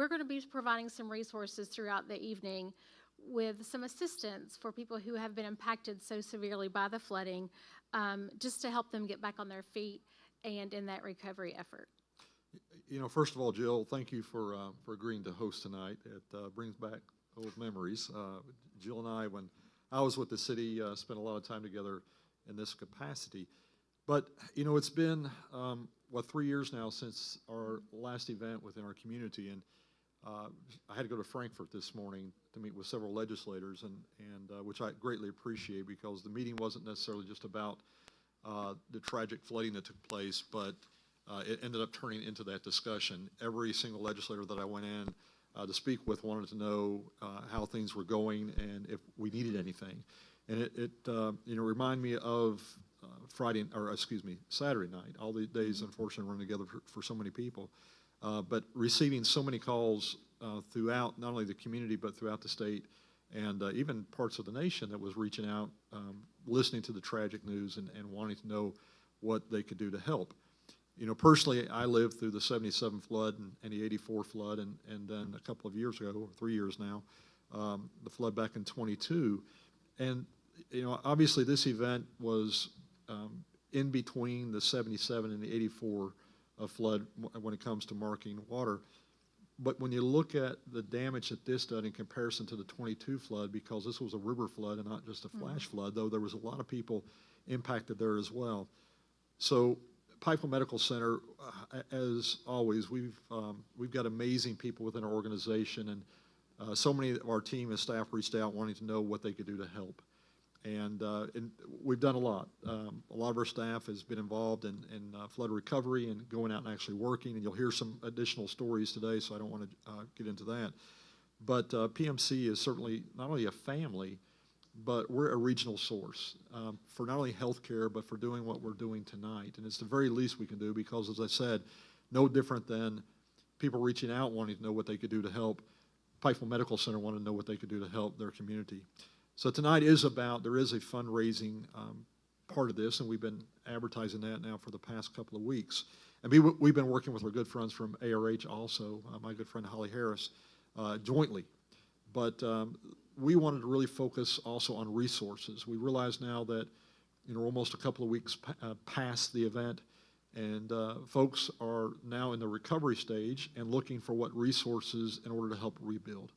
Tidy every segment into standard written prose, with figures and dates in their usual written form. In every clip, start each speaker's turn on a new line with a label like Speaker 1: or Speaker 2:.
Speaker 1: we're going to be providing some resources throughout the evening with some assistance for people who have been impacted so severely by the flooding, just to help them get back on their feet and in that recovery effort.
Speaker 2: You know, first of all, Jill, thank you for agreeing to host tonight. It brings back old memories. Jill and I, when I was with the city, spent a lot of time together in this capacity. But, you know, it's been, 3 years now since our last event within our community, and I had to go to Frankfurt this morning to meet with several legislators, and which I greatly appreciate, because the meeting wasn't necessarily just about the tragic flooding that took place, but it ended up turning into that discussion. Every single legislator that I went in to speak with wanted to know how things were going and if we needed anything. And it reminded me of Saturday night. All the days, unfortunately, run together for so many people. But receiving so many calls throughout not only the community but throughout the state and even parts of the nation that was reaching out, listening to the tragic news and wanting to know what they could do to help. You know, personally, I lived through the 77 flood and the 84 flood, and then a couple of years ago, or 3 years now, the flood back in 22. And, you know, obviously this event was in between the 77 and the 84 flood when it comes to marking water. But when you look at the damage that this done in comparison to the 22 flood, because this was a river flood and not just a flash flood, though there was a lot of people impacted there as well. So Pikeville Medical Center, as always, we've got amazing people within our organization, and so many of our team and staff reached out wanting to know what they could do to help. And we've done a lot. A lot of our staff has been involved in flood recovery and going out and actually working, and you'll hear some additional stories today, so I don't want to get into that. But PMC is certainly not only a family, but we're a regional source for not only healthcare, but for doing what we're doing tonight. And it's the very least we can do, because, as I said, no different than people reaching out wanting to know what they could do to help. Pikeville Medical Center wanted to know what they could do to help their community. So tonight is about, there is a fundraising part of this, and we've been advertising that now for the past couple of weeks. And we've been working with our good friends from ARH also, my good friend Holly Harris, jointly. But we wanted to really focus also on resources. We realize now that, you know, almost a couple of weeks past the event, and folks are now in the recovery stage and looking for what resources in order to help rebuild.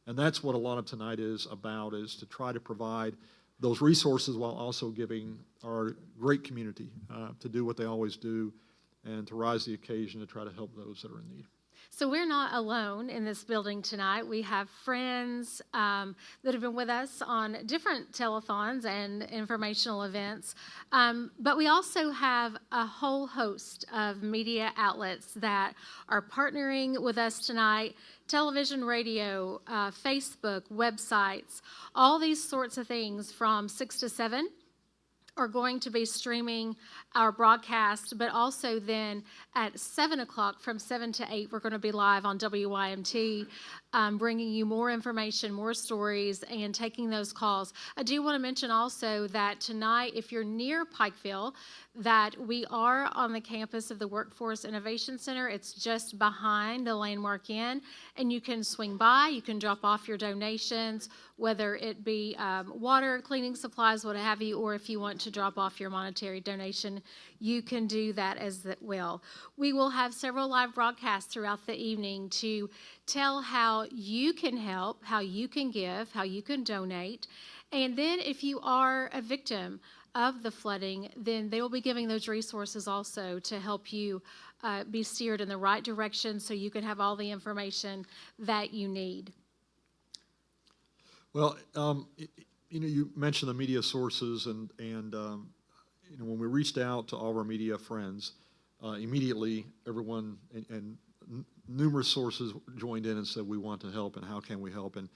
Speaker 2: And that's what a lot of tonight is about, is to try to provide those resources while also giving our great community to do what they always do and to rise to the occasion to try to help those that are in need.
Speaker 1: So we're not alone in this building tonight. We have friends that have been with us on different telethons and informational events. But we also have a whole host of media outlets that are partnering with us tonight. Television, radio, Facebook, websites, all these sorts of things from 6 to 7 are going to be streaming our broadcast, but also then at 7 o'clock, from 7 to 8, we're going to be live on WYMT, bringing you more information, more stories, and taking those calls. I do want to mention also that tonight, if you're near Pikeville, that we are on the campus of the Workforce Innovation Center. It's just behind the Landmark Inn, and you can swing by, you can drop off your donations, whether it be water, cleaning supplies, what have you, or if you want to drop off your monetary donation, you can do that as well. We will have several live broadcasts throughout the evening to tell how you can help, how you can give, how you can donate. And then if you are a victim of the flooding, then they will be giving those resources also to help you be steered in the right direction so you can have all the information that you need.
Speaker 2: Well, you know, you mentioned the media sources, and you know, when we reached out to all of our media friends, immediately everyone and numerous sources joined in and said, we want to help, and how can we help? And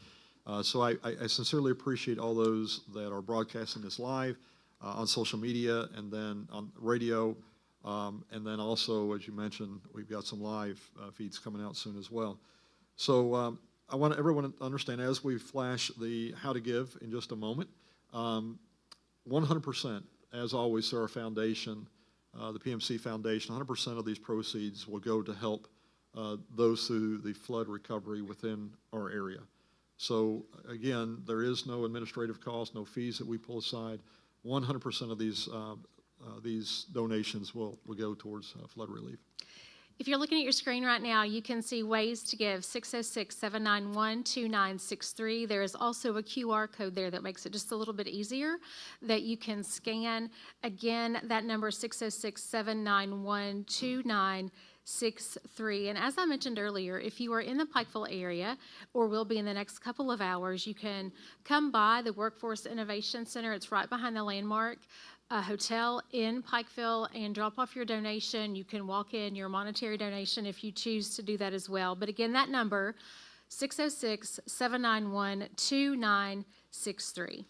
Speaker 2: so I sincerely appreciate all those that are broadcasting this live on social media and then on radio, and then also, as you mentioned, we've got some live feeds coming out soon as well. So I want everyone to understand, as we flash the how to give in just a moment, 100%, as always, through our foundation, the PMC Foundation, 100% of these proceeds will go to help those through the flood recovery within our area. So again, there is no administrative cost, no fees that we pull aside. 100% of these donations will go towards flood relief.
Speaker 1: If you're looking at your screen right now, you can see ways to give, 606-791-2963. There is also a QR code there that makes it just a little bit easier that you can scan. Again, that number is 606-791-2963. And as I mentioned earlier, if you are in the Pikeville area or will be in the next couple of hours, you can come by the Workforce Innovation Center. It's right behind the Landmark Hotel in Pikeville and drop off your donation. You can walk in your monetary donation if you choose to do that as well. But again, that number, 606-791-2963.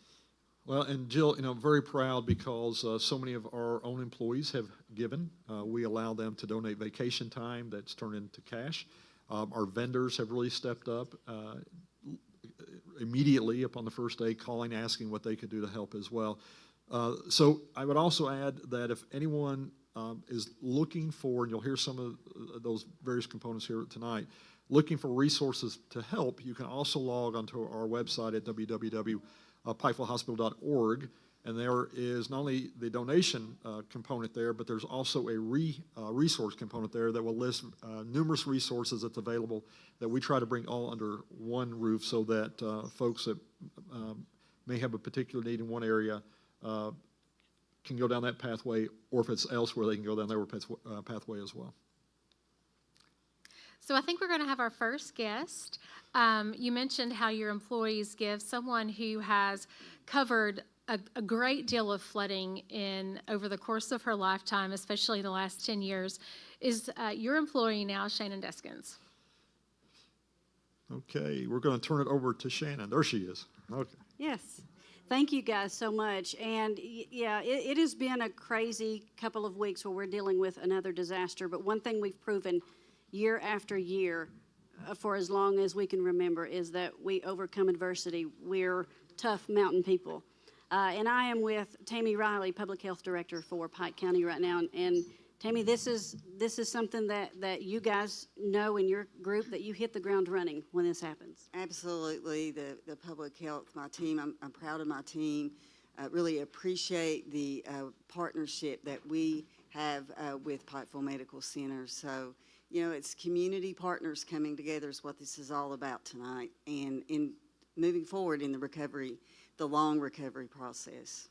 Speaker 2: Well, and Jill, very proud because so many of our own employees have given. We allow them to donate vacation time that's turned into cash. Our vendors have really stepped up immediately upon the first day, calling, asking what they could do to help as well. So I would also add that if anyone is looking for, and you'll hear some of those various components here tonight, looking for resources to help, you can also log onto our website at www.pikevillehospital.org, and there is not only the donation component there, but there's also a resource component there that will list numerous resources that's available that we try to bring all under one roof so that folks that may have a particular need in one area can go down that pathway, or if it's elsewhere, they can go down their pathway as well.
Speaker 1: So I think we're going to have our first guest. You mentioned how your employees give. Someone who has covered a great deal of flooding over the course of her lifetime, especially the last 10 years, is your employee now, Shannon Deskins.
Speaker 2: Okay, we're going to turn it over to Shannon. There she is. Okay.
Speaker 3: Yes. Thank you guys so much. And yeah, it has been a crazy couple of weeks where we're dealing with another disaster. But one thing we've proven year after year for as long as we can remember is that we overcome adversity. We're tough mountain people. And I am with Tammy Riley, Public Health Director for Pike County right now. And Tammy, this is something that you guys know in your group, that you hit the ground running when this happens.
Speaker 4: Absolutely. The public health, my team, I'm proud of my team. Really appreciate the partnership that we have with Pikeville Medical Center. So, it's community partners coming together is what this is all about tonight, and in moving forward in the recovery, the long recovery process.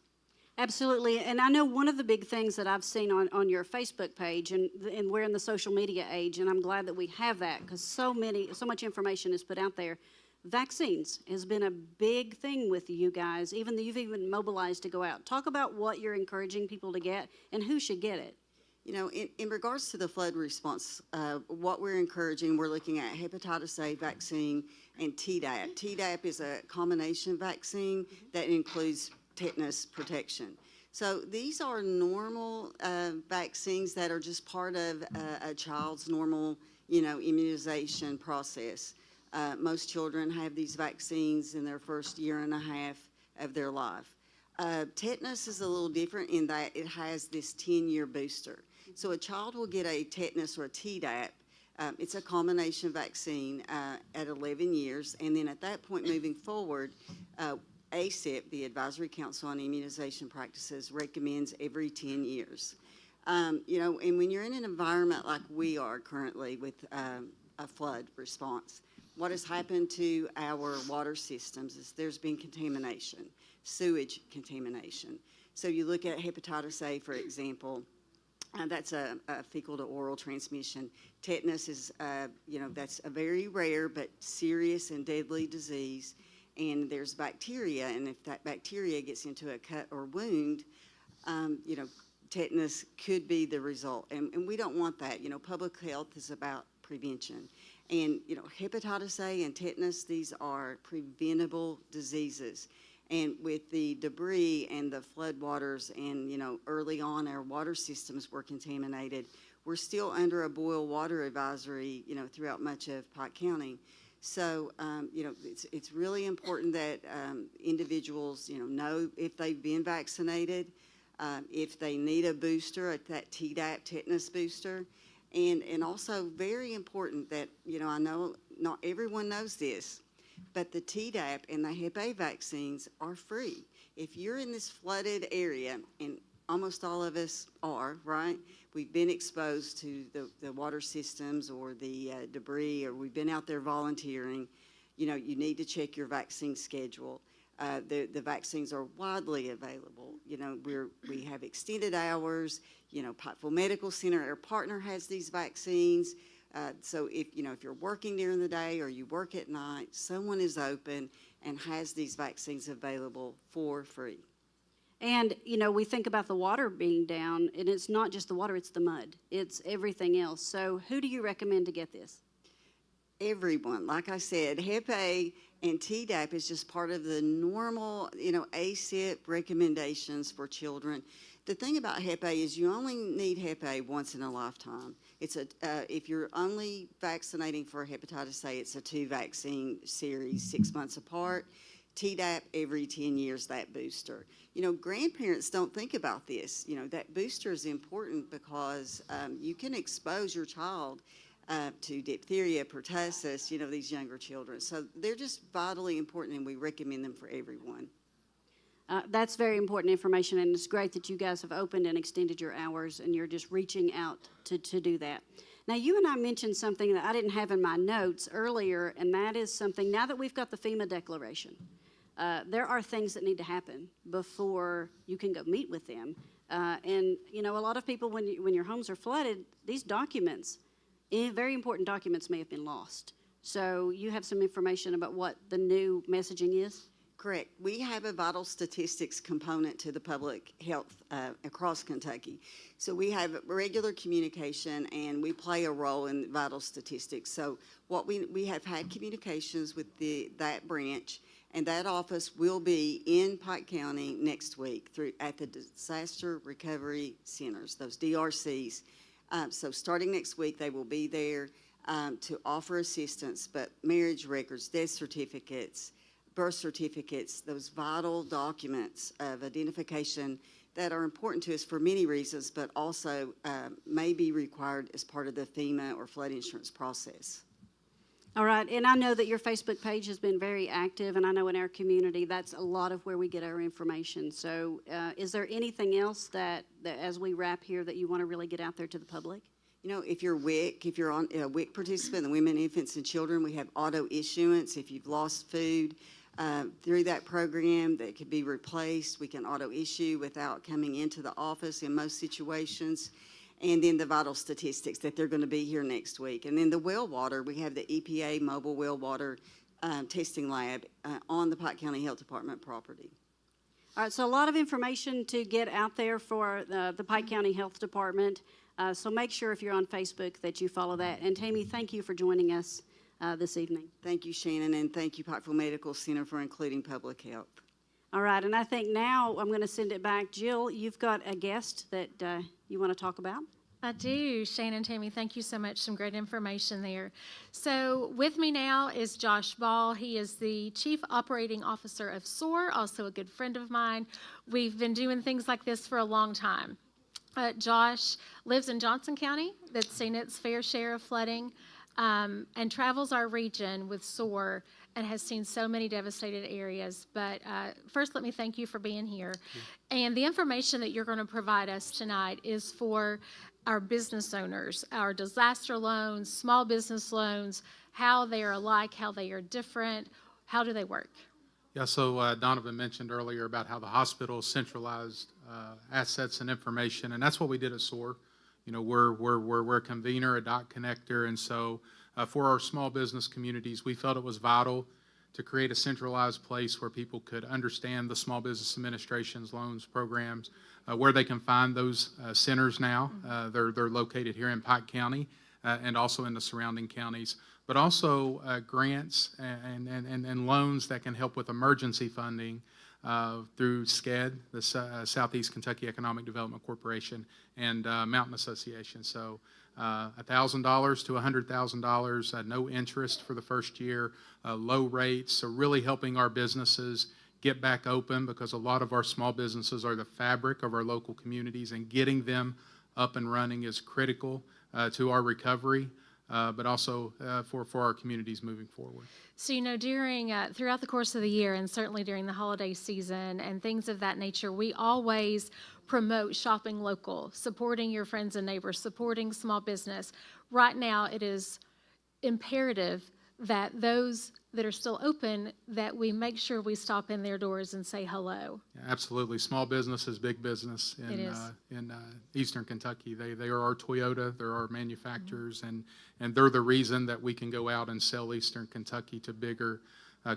Speaker 3: Absolutely, and I know one of the big things that I've seen on your Facebook page, and we're in the social media age, and I'm glad that we have that because so much information is put out there. Vaccines has been a big thing with you guys, you've even mobilized to go out. Talk about what you're encouraging people to get and who should get it.
Speaker 4: In regards to the flood response, what we're encouraging, we're looking at hepatitis A vaccine and Tdap. Tdap is a combination vaccine that includes tetanus protection. So these are normal vaccines that are just part of a child's normal, immunization process. Most children have these vaccines in their first year and a half of their life. Tetanus is a little different in that it has this 10-year booster. So a child will get a tetanus or a Tdap. It's a combination vaccine at 11 years, and then at that point moving forward, ACIP, the Advisory Council on Immunization Practices, recommends every 10 years. And when you're in an environment like we are currently with a flood response, what has happened to our water systems is there's been contamination, sewage contamination. So you look at hepatitis A, for example, that's a fecal to oral transmission. Tetanus is, that's a very rare but serious and deadly disease. And there's bacteria, and if that bacteria gets into a cut or wound, tetanus could be the result. And we don't want that. Public health is about prevention. And, hepatitis A and tetanus, these are preventable diseases. And with the debris and the flood waters and, early on our water systems were contaminated, we're still under a boil water advisory, throughout much of Pike County. So, it's really important that individuals, know if they've been vaccinated, if they need a booster, that Tdap tetanus booster. And also very important that, I know not everyone knows this, but the Tdap and the Hep A vaccines are free. If you're in this flooded area, and almost all of us are, right? We've been exposed to the water systems or the debris, or we've been out there volunteering. You need to check your vaccine schedule. The vaccines are widely available. We have extended hours. Pikeville Medical Center, our partner, has these vaccines. So if you're working during the day or you work at night, someone is open and has these vaccines available for free.
Speaker 3: And, we think about the water being down, and it's not just the water, it's the mud. It's everything else. So who do you recommend to get this?
Speaker 4: Everyone. Like I said, Hep A and Tdap is just part of the normal, ACIP recommendations for children. The thing about Hep A is you only need Hep A once in a lifetime. If you're only vaccinating for hepatitis A, it's a 2-vaccine series, 6 months apart. Tdap every 10 years, that booster. Grandparents don't think about this. That booster is important because you can expose your child to diphtheria, pertussis, these younger children. So they're just vitally important, and we recommend them for everyone.
Speaker 3: That's very important information, and it's great that you guys have opened and extended your hours, and you're just reaching out to do that. Now, you and I mentioned something that I didn't have in my notes earlier, and that is something, now that we've got the FEMA declaration, there are things that need to happen before you can go meet with them. And, a lot of people, when your homes are flooded, these documents, very important documents, may have been lost. So you have some information about what the new messaging is?
Speaker 4: Correct. We have a vital statistics component to the public health across Kentucky. So we have regular communication, and we play a role in vital statistics. So what we have had communications with that branch, and that office will be in Pike County next week at the Disaster Recovery Centers, those DRCs. So starting next week, they will be there to offer assistance, but marriage records, death certificates, birth certificates, those vital documents of identification that are important to us for many reasons, but also may be required as part of the FEMA or flood insurance process.
Speaker 3: All right, and I know that your Facebook page has been very active, and I know in our community that's a lot of where we get our information. So is there anything else that as we wrap here, that you want to really get out there to the public?
Speaker 4: If you're WIC, if you're on a WIC participant, the Women, Infants, and Children, we have auto issuance. If you've lost food through that program that could be replaced, we can auto issue without coming into the office in most situations. And then the vital statistics that they're going to be here next week. And then the well water, we have the EPA mobile well water testing lab on the Pike County Health Department property.
Speaker 3: All right, so a lot of information to get out there for the Pike County Health Department. So make sure if you're on Facebook that you follow that. And Tammy, thank you for joining us this evening.
Speaker 4: Thank you, Shannon, and thank you, Pikeville Medical Center, for including public health.
Speaker 3: All right, and I think now I'm going to send it back. Jill, you've got a guest that you want to talk about?
Speaker 1: I do, Shannon, Tammy, thank you so much. Some great information there. So with me now is Josh Ball. He is the Chief Operating Officer of SOAR, also a good friend of mine. We've been doing things like this for a long time. Josh lives in Johnson County, that's seen its fair share of flooding, and travels our region with SOAR and has seen so many devastated areas. But first, let me thank you for being here. And the information that you're going to provide us tonight is for our business owners, our disaster loans, small business loans, how they are alike, how they are different, how do they work?
Speaker 5: Yeah, so Donovan mentioned earlier about how the hospital centralized assets and information, and that's what we did at SOAR. We're a convener, a dot connector, and so for our small business communities, we felt it was vital to create a centralized place where people could understand the Small Business Administration's loans programs, where they can find those centers now. They're located here in Pike County and also in the surrounding counties, but also grants and loans that can help with emergency funding through SCED, the Southeast Kentucky Economic Development Corporation, and Mountain Association. So $1,000 to $100,000, no interest for the first year, low rates, so really helping our businesses get back open, because a lot of our small businesses are the fabric of our local communities, and getting them up and running is critical to our recovery, but also for our communities moving forward.
Speaker 1: So, during throughout the course of the year, and certainly during the holiday season and things of that nature, we always promote shopping local, supporting your friends and neighbors, supporting small business. Right now, it is imperative that those that are still open, that we make sure we stop in their doors and say hello.
Speaker 5: Yeah, absolutely. Small business is big business in Eastern Kentucky. They are our Toyota. They're our manufacturers, and they're the reason that we can go out and sell Eastern Kentucky to bigger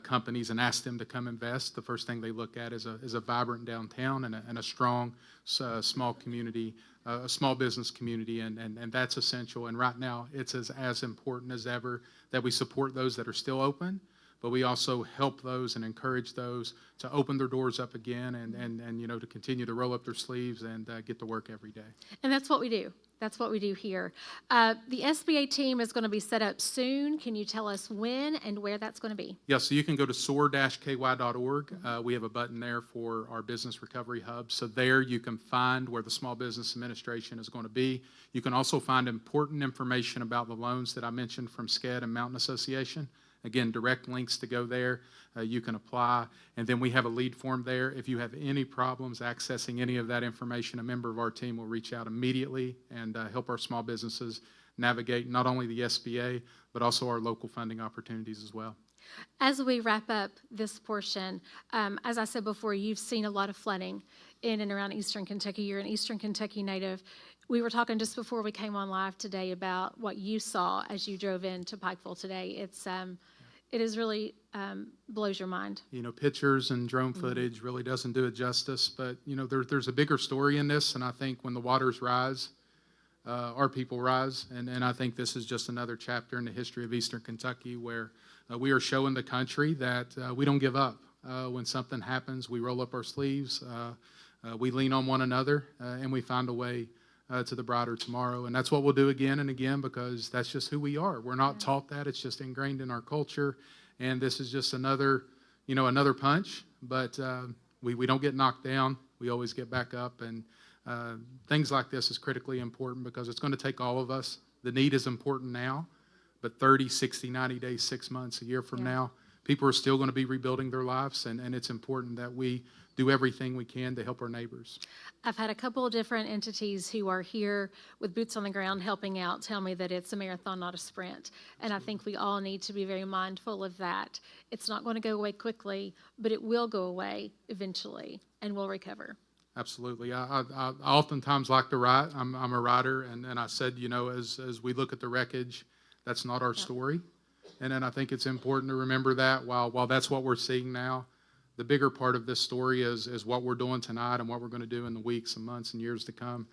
Speaker 5: companies and ask them to come invest. The first thing they look at is a vibrant downtown and a strong small community, a small business community, and that's essential. And right now, it's as important as ever that we support those that are still open, but we also help those and encourage those to open their doors up again and to continue to roll up their sleeves and get to work every day.
Speaker 1: And that's what we do. That's what we do here. The SBA team is going to be set up soon. Can you tell us when and where that's going to be?
Speaker 5: Yeah, so you can go to soar-ky.org. We have a button there for our business recovery hub. So there you can find where the Small Business Administration is going to be. You can also find important information about the loans that I mentioned from SCED and Mountain Association. Again, direct links to go there. You can apply. And then we have a lead form there. If you have any problems accessing any of that information, a member of our team will reach out immediately and help our small businesses navigate not only the SBA, but also our local funding opportunities as well.
Speaker 1: As we wrap up this portion, as I said before, you've seen a lot of flooding in and around Eastern Kentucky. You're an Eastern Kentucky native. We were talking just before we came on live today about what you saw as you drove into Pikeville today. It is really blows your mind.
Speaker 5: Pictures and drone footage really doesn't do it justice, but there's a bigger story in this, and I think when the waters rise, our people rise, and I think this is just another chapter in the history of Eastern Kentucky where we are showing the country that we don't give up. When something happens, we roll up our sleeves, we lean on one another, and we find a way to the brighter tomorrow. And that's what we'll do again and again, because that's just who we are. We're not taught that. It's just ingrained in our culture. And this is just another punch, but we don't get knocked down. We always get back up. And things like this is critically important because it's going to take all of us. The need is important now, but 30, 60, 90 days, 6 months, a year from now, people are still going to be rebuilding their lives. And it's important that we do everything we can to help our neighbors.
Speaker 1: I've had a couple of different entities who are here with boots on the ground helping out tell me that it's a marathon, not a sprint. And I think we all need to be very mindful of that. It's not going to go away quickly, but it will go away eventually, and we'll recover.
Speaker 5: Absolutely. I oftentimes like to write. I'm a writer, and I said, as we look at the wreckage, that's not our story. And then I think it's important to remember that while that's what we're seeing now, the bigger part of this story is what we're doing tonight and what we're going to do in the weeks and months and years to come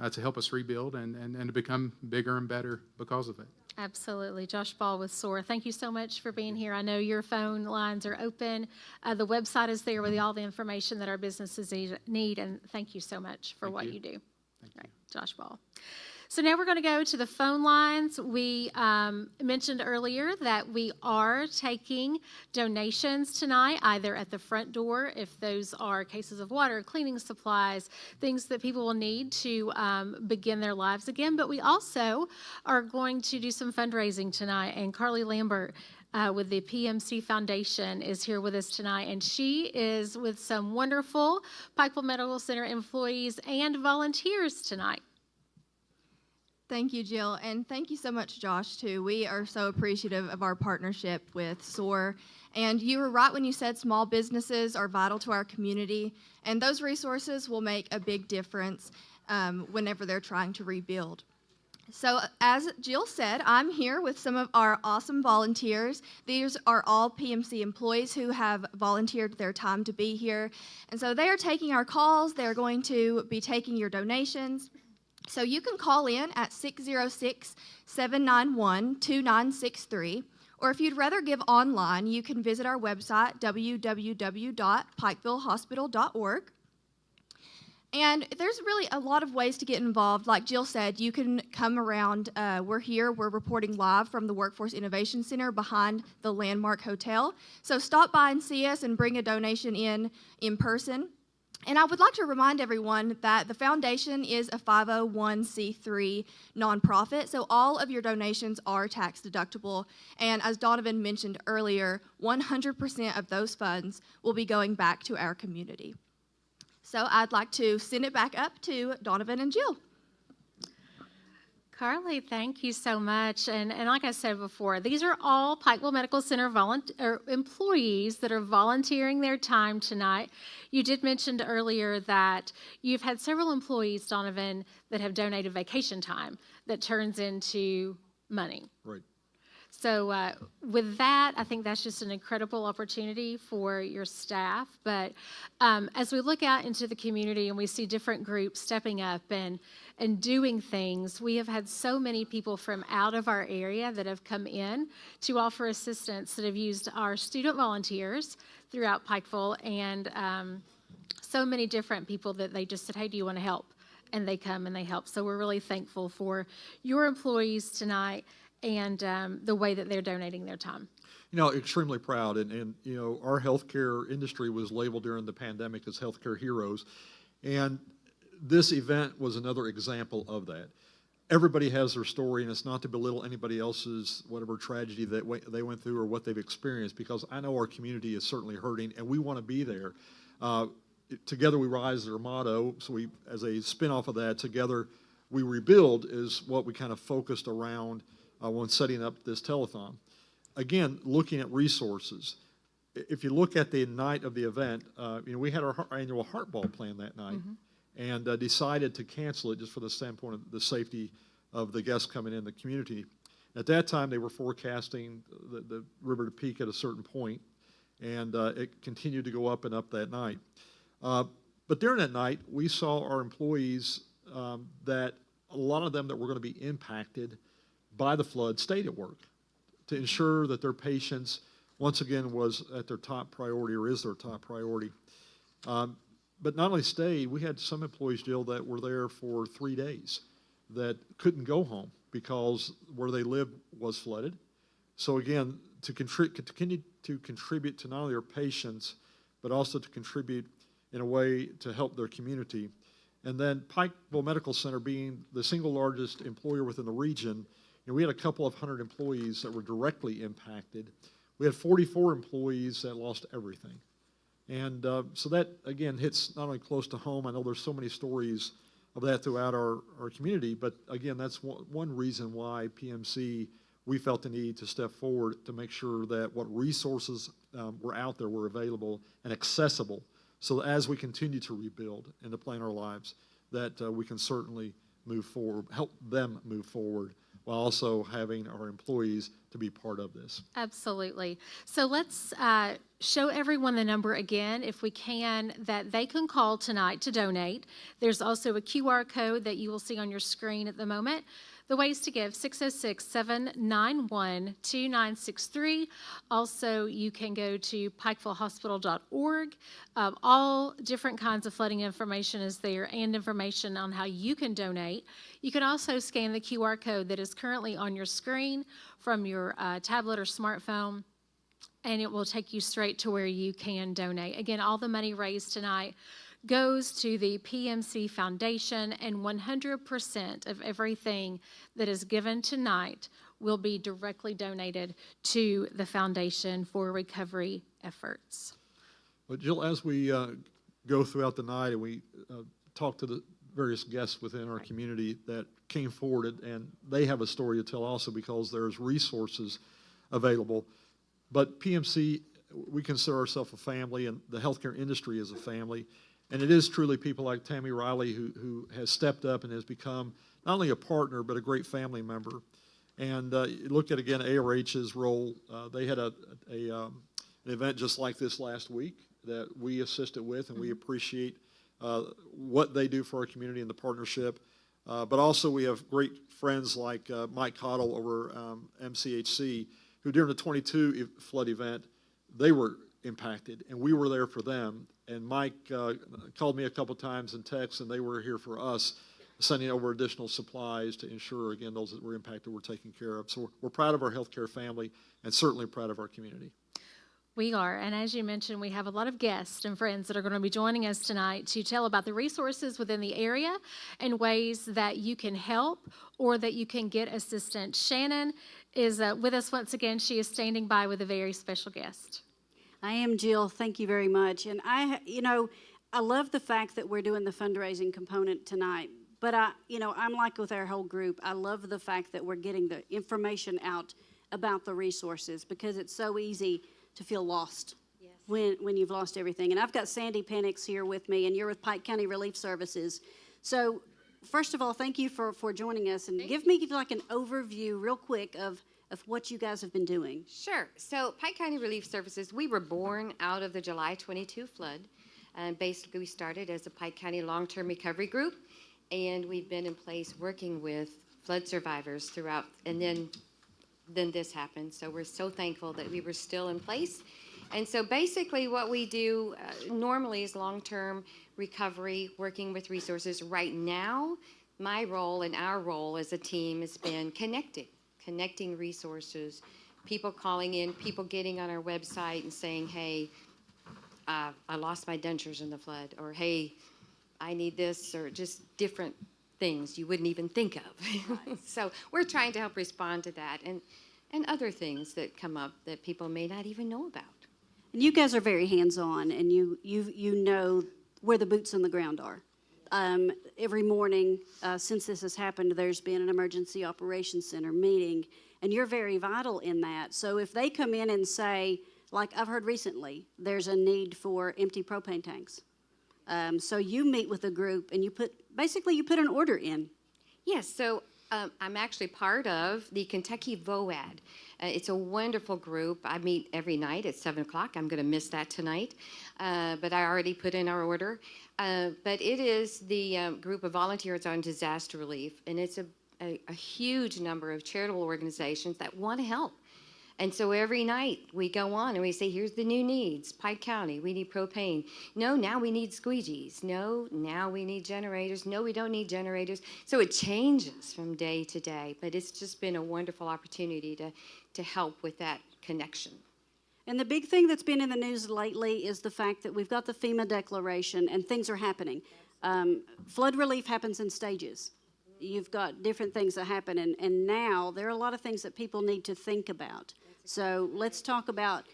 Speaker 5: to help us rebuild and to become bigger and better because of it.
Speaker 1: Absolutely. Josh Ball with SOAR. Thank you so much for being here. I know your phone lines are open. The website is there with all the information that our businesses need, and thank you so much for what you do.
Speaker 5: Thank you.
Speaker 1: Josh Ball. So now we're going to go to the phone lines. We mentioned earlier that we are taking donations tonight, either at the front door, if those are cases of water, cleaning supplies, things that people will need to begin their lives again. But we also are going to do some fundraising tonight, and Carly Lambert with the PMC Foundation is here with us tonight, and she is with some wonderful Pikeville Medical Center employees and volunteers tonight.
Speaker 6: Thank you, Jill, and thank you so much, Josh, too. We are so appreciative of our partnership with SOAR, and you were right when you said small businesses are vital to our community, and those resources will make a big difference whenever they're trying to rebuild. So as Jill said, I'm here with some of our awesome volunteers. These are all PMC employees who have volunteered their time to be here, and so they are taking our calls. They're going to be taking your donations. So you can call in at 606-791-2963, or if you'd rather give online, you can visit our website, www.pikevillehospital.org. And there's really a lot of ways to get involved. Like Jill said, you can come around. We're here. We're reporting live from the Workforce Innovation Center behind the Landmark Hotel. So stop by and see us and bring a donation in person. And I would like to remind everyone that the foundation is a 501c3 nonprofit, so all of your donations are tax deductible. And as Donovan mentioned earlier, 100% of those funds will be going back to our community. So I'd like to send it back up to Donovan and Jill.
Speaker 1: Carly, thank you so much. And like I said before, these are all Pikeville Medical Center employees that are volunteering their time tonight. You did mention earlier that you've had several employees, Donovan, that have donated vacation time that turns into money.
Speaker 2: Right.
Speaker 1: So with that, I think that's just an incredible opportunity for your staff. But as we look out into the community and we see different groups stepping up and doing things, we have had so many people from out of our area that have come in to offer assistance, that have used our student volunteers throughout Pikeville, and so many different people that they just said, hey, do you want to help? And they come and they help. So we're really thankful for your employees tonight and the way that they're donating their time.
Speaker 2: You know, extremely proud. And you know, our healthcare industry was labeled during the pandemic as healthcare heroes. And this event was another example of that. Everybody has their story, and it's not to belittle anybody else's whatever tragedy that they went through or what they've experienced, because I know our community is certainly hurting, and we want to be there. Together we rise is our motto, so we, as a spin-off of that, Together we rebuild is what we kind of focused around when setting up this telethon. Again, looking at resources. If you look at the night of the event, you know, we had our annual heart ball planned that night, and decided to cancel it just for the standpoint of the safety of the guests coming in the community. At that time, they were forecasting the river to peak at a certain point, and it continued to go up and up that night. But during that night, we saw our employees that a lot of them that were going to be impacted by the flood stayed at work to ensure that their patients, once again, was at their top priority, or is their top priority. But not only stayed, we had some employees, Jill, that were there for 3 days that couldn't go home because where they lived was flooded. So again, to continue to contribute to not only their patients, but also to contribute in a way to help their community. And then Pikeville Medical Center being the single largest employer within the region, you know, we had a couple of hundred employees that were directly impacted. We had 44 employees that lost everything. And so that, again, hits not only close to home. I know there's so many stories of that throughout our community, but again, that's one reason why PMC, we felt the need to step forward to make sure that what resources were out there were available and accessible. So as we continue to rebuild and to plan our lives, that we can certainly move forward, help them move forward, while also having our employees to be part of this.
Speaker 1: Absolutely. So let's show everyone the number again, if we can, that they can call tonight to donate. There's also a QR code that you will see on your screen at the moment. The ways to give, 606-791-2963. Also, you can go to pikevillehospital.org. All different kinds of flooding information is there, and information on how you can donate. You can also scan the QR code that is currently on your screen from your tablet or smartphone, and it will take you straight to where you can donate. Again, all the money raised tonight goes to the PMC Foundation, and 100% of everything that is given tonight will be directly donated to the foundation for recovery efforts.
Speaker 2: But Jill, as we go throughout the night and we talk to the various guests within our community that came forward, and they have a story to tell also because there's resources available. But PMC, we consider ourselves a family, and the healthcare industry is a family. And it is truly people like Tammy Riley who has stepped up and has become not only a partner, but a great family member. And look at, again, ARH's role. They had an event just like this last week that we assisted with, and we appreciate what they do for our community and the partnership. But also we have great friends like Mike Cottle over MCHC, who during the 22 flood event, they were impacted, and we were there for them. And Mike called me a couple times in text, and they were here for us, sending over additional supplies to ensure, again, those that were impacted were taken care of. So we're proud of our healthcare family and certainly proud of our community.
Speaker 1: We are, and as you mentioned, we have a lot of guests and friends that are going to be joining us tonight to tell about the resources within the area and ways that you can help or that you can get assistance. Shannon is with us once again. She is standing by with a very special guest.
Speaker 3: I am Jill. Thank you very much. And I love the fact that we're doing the fundraising component tonight. But I'm like with our whole group. I love the fact that we're getting the information out about the resources, because it's so easy to feel lost when you've lost everything. And I've got Sandy Penix here with me, and you're with Pike County Relief Services. So first of all, thank you for joining us. And give me like an overview real quick of what you guys have been doing.
Speaker 7: Sure. So Pike County Relief Services, we were born out of the July 22 flood. And basically, we started as a Pike County long-term recovery group, and we've been in place working with flood survivors throughout, and then this happened. So we're so thankful that we were still in place. And so basically what we do normally is long-term recovery, working with resources. Right now, my role and our role as a team has been connecting resources, people calling in, people getting on our website and saying, hey, I lost my dentures in the flood, or hey, I need this, or just different things you wouldn't even think of. Right. So we're trying to help respond to that and other things that come up that people may not even know about.
Speaker 3: And you guys are very hands-on, and you know where the boots on the ground are. Every morning since this has happened, there's been an emergency operations center meeting, and you're very vital in that. So if they come in and say, like I've heard recently, there's a need for empty propane tanks. So you meet with a group, and you put an order in.
Speaker 7: Yes, so I'm actually part of the Kentucky VOAD. It's a wonderful group. I meet every night at 7 o'clock. I'm going to miss that tonight, but I already put in our order. But it is the group of volunteers on disaster relief, and it's a huge number of charitable organizations that want to help. And so every night we go on and we say, here's the new needs. Pike County, we need propane. No, now we need squeegees. No, now we need generators. No, we don't need generators. So it changes from day to day, but it's just been a wonderful opportunity to help with that connection.
Speaker 3: And the big thing that's been in the news lately is the fact that we've got the FEMA declaration and things are happening. Flood relief happens in stages. You've got different things that happen, and now there are a lot of things that people need to think about. So let's talk about,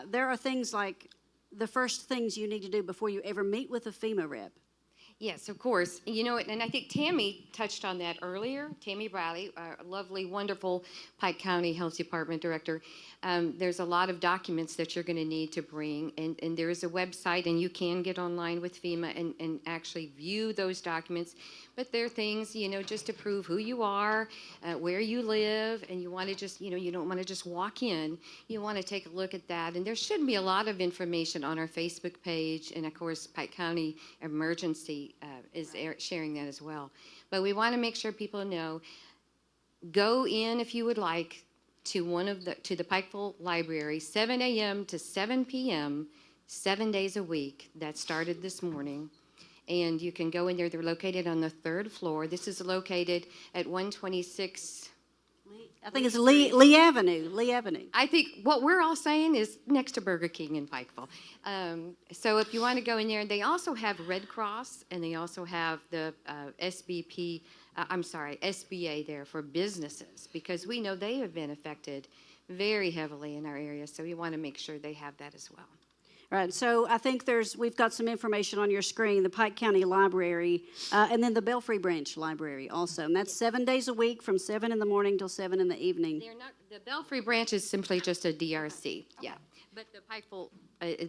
Speaker 3: there are things like the first things you need to do before you ever meet with a FEMA rep.
Speaker 7: Yes, of course. You know, and I think Tammy touched on that earlier. Tammy Bradley, our lovely, wonderful Pike County Health Department Director. There's a lot of documents that you're going to need to bring, and there is a website, and you can get online with FEMA and actually view those documents. But there are things, you know, just to prove who you are, where you live, and you want to just, you know, you don't want to just walk in. You want to take a look at that. And there should be a lot of information on our Facebook page, and of course, Pike County Emergency is sharing that as well. But we want to make sure people know, go in if you would like to the Pikeville Library, 7 a.m. to 7 p.m., 7 days a week. That started this morning. And you can go in there. They're located on the 3rd floor. This is located at 126.
Speaker 3: I think it's Lee Avenue. Lee Avenue.
Speaker 7: I think what we're all saying is next to Burger King in Pikeville. So if you want to go in there, they also have Red Cross, and they also have the SBA there for businesses, because we know they have been affected very heavily in our area. So we want to make sure they have that as well.
Speaker 3: Right, so I think we've got some information on your screen, the Pike County Library, and then the Belfry Branch Library also. And that's 7 days a week from 7 in the morning till 7 in the evening.
Speaker 7: The Belfry Branch is simply just a DRC, yeah. But the Pikeville,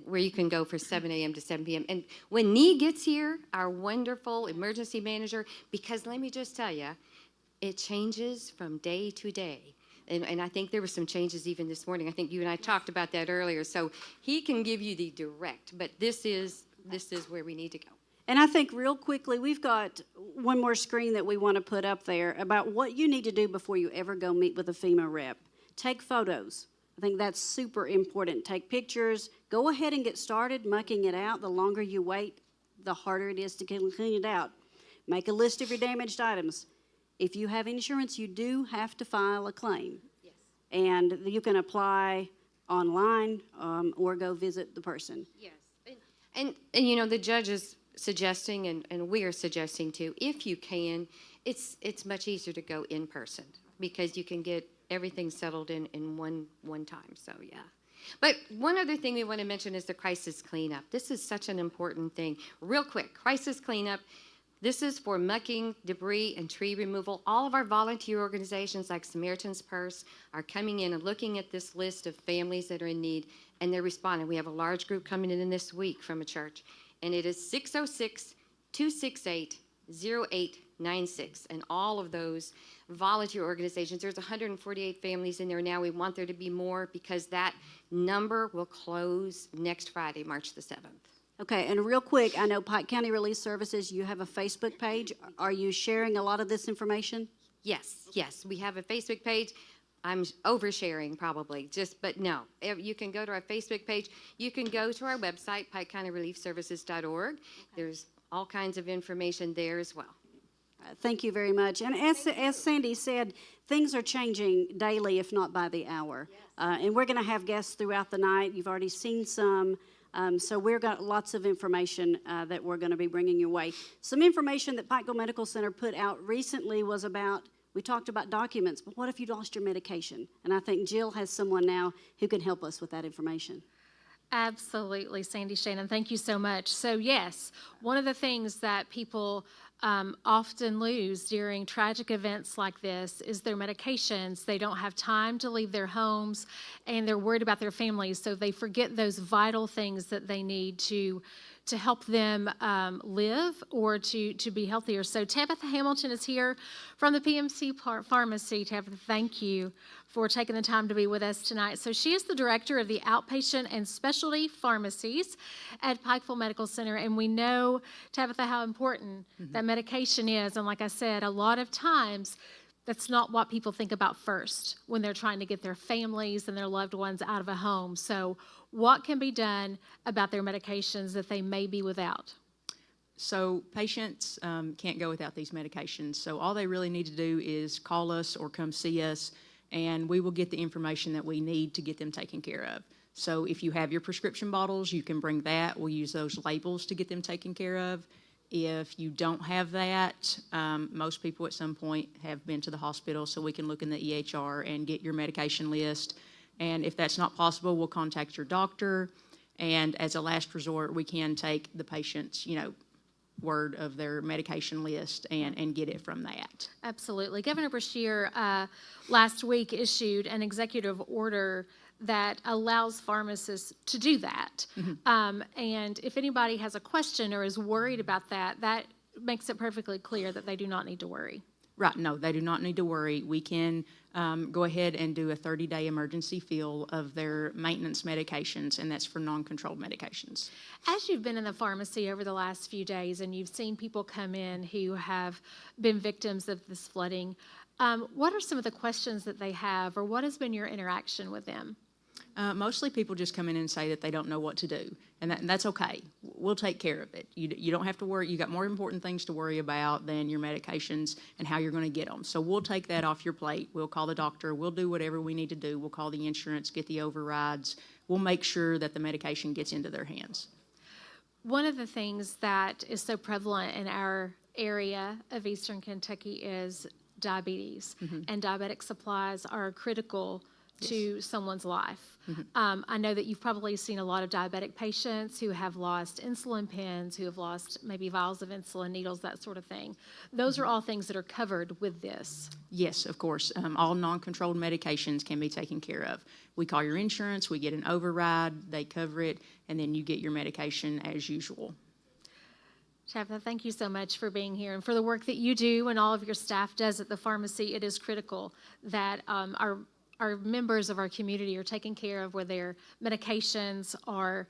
Speaker 7: where you can go for 7 a.m. to 7 p.m. And when Nee gets here, our wonderful emergency manager, because let me just tell you, it changes from day to day. And I think there were some changes even this morning. I think you and I talked about that earlier. So he can give you the direct, but this is where we need to go.
Speaker 3: And I think real quickly, we've got one more screen that we want to put up there about what you need to do before you ever go meet with a FEMA rep. Take photos. I think that's super important. Take pictures. Go ahead and get started mucking it out. The longer you wait, the harder it is to clean it out. Make a list of your damaged items. If you have insurance, you do have to file a claim. Yes. And you can apply online, or go visit the person.
Speaker 7: Yes. And you know, the judge is suggesting, and we are suggesting too, if you can, it's much easier to go in person because you can get everything settled in one time. So, yeah. But one other thing we want to mention is the crisis cleanup. This is such an important thing. Real quick, crisis cleanup. This is for mucking, debris, and tree removal. All of our volunteer organizations like Samaritan's Purse are coming in and looking at this list of families that are in need, and they're responding. We have a large group coming in this week from a church, and it is 606-268-0896. And all of those volunteer organizations, there's 148 families in there now. We want there to be more because that number will close next Friday, March the 7th.
Speaker 3: Okay, and real quick, I know Pike County Relief Services, you have a Facebook page. Are you sharing a lot of this information?
Speaker 7: Yes, we have a Facebook page. I'm oversharing probably, but no. You can go to our Facebook page. You can go to our website, pikecountyreliefservices.org. There's all kinds of information there as well.
Speaker 3: Thank you very much. And as Sandy said, things are changing daily, if not by the hour. And we're going to have guests throughout the night. You've already seen some. So we've got lots of information that we're going to be bringing your way. Some information that Pikeville Medical Center put out recently was about, we talked about documents, but what if you lost your medication? And I think Jill has someone now who can help us with that information.
Speaker 1: Absolutely, Sandy Shannon. Thank you so much. So yes, one of the things that people often lose during tragic events like this is their medications. They don't have time to leave their homes, and they're worried about their families, so they forget those vital things that they need to help them live or to be healthier. So Tabitha Hamilton is here from the PMC Pharmacy. Tabitha, thank you for taking the time to be with us tonight. So she is the director of the outpatient and specialty pharmacies at Pikeville Medical Center, and we know, Tabitha, how important that medication is. And like I said, a lot of times that's not what people think about first when they're trying to get their families and their loved ones out of a home. So what can be done about their medications that they may be without?
Speaker 8: So patients can't go without these medications. So all they really need to do is call us or come see us, and we will get the information that we need to get them taken care of. So if you have your prescription bottles, you can bring that. We'll use those labels to get them taken care of. If you don't have that, most people at some point have been to the hospital, so we can look in the EHR and get your medication list. And if that's not possible, we'll contact your doctor. And as a last resort, we can take the patient's, word of their medication list and get it from that.
Speaker 1: Absolutely. Governor Beshear last week issued an executive order that allows pharmacists to do that. And if anybody has a question or is worried about that, that makes it perfectly clear that they do not need to worry.
Speaker 8: Right, no, they do not need to worry. We can go ahead and do a 30-day emergency fill of their maintenance medications, and that's for non-controlled medications.
Speaker 1: As you've been in the pharmacy over the last few days and you've seen people come in who have been victims of this flooding, what are some of the questions that they have, or what has been your interaction with them?
Speaker 8: Mostly people just come in and say that they don't know what to do, and that's okay. We'll take care of it. You don't have to worry. You got more important things to worry about than your medications and how you're going to get them. So we'll take that off your plate. We'll call the doctor. We'll do whatever we need to do. We'll call the insurance, get the overrides. We'll make sure that the medication gets into their hands.
Speaker 1: One of the things that is so prevalent in our area of Eastern Kentucky is diabetes, and diabetic supplies are critical to someone's life. I know that you've probably seen a lot of diabetic patients who have lost insulin pens, who have lost maybe vials of insulin, needles, that sort of thing. Those are all things that are covered with this.
Speaker 8: Yes, of course. All non-controlled medications can be taken care of. We call your insurance, we get an override, they cover it, and then you get your medication as usual.
Speaker 1: Tabitha, thank you so much for being here and for the work that you do and all of your staff does at the pharmacy. It is critical that our members of our community are taken care of, where their medications are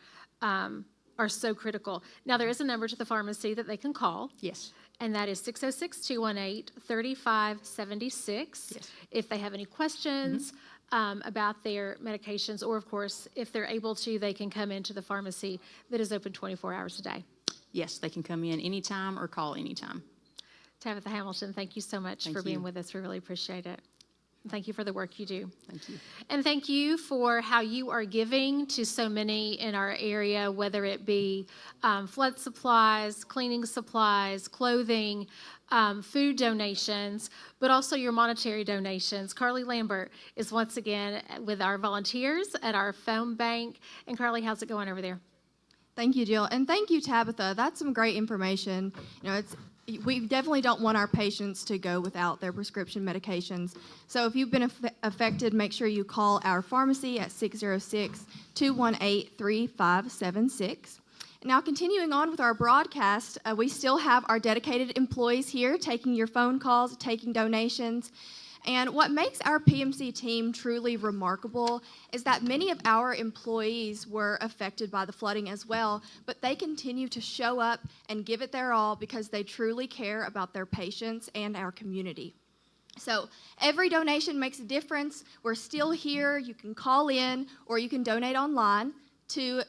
Speaker 1: so critical. Now, there is a number to the pharmacy that they can call.
Speaker 8: Yes.
Speaker 1: And that is 606-218-3576.
Speaker 8: Yes.
Speaker 1: If they have any questions about their medications, or, of course, if they're able to, they can come into the pharmacy that is open 24 hours a day.
Speaker 8: Yes, they can come in anytime or call anytime.
Speaker 1: Tabitha Hamilton, thank you so much for being with us. We really appreciate it. Thank you for the work you do.
Speaker 8: Thank you.
Speaker 1: And thank you for how you are giving to so many in our area, whether it be flood supplies, cleaning supplies, clothing, food donations, but also your monetary donations. Carly Lambert is once again with our volunteers at our phone bank. And Carly, how's it going over there?
Speaker 6: Thank you, Jill, and thank you, Tabitha. That's some great information. We definitely don't want our patients to go without their prescription medications. So if you've been affected, make sure you call our pharmacy at 606-218-3576. Now, continuing on with our broadcast, we still have our dedicated employees here taking your phone calls, taking donations. And what makes our PMC team truly remarkable is that many of our employees were affected by the flooding as well, but they continue to show up and give it their all because they truly care about their patients and our community. So every donation makes a difference. We're still here. You can call in or you can donate online. To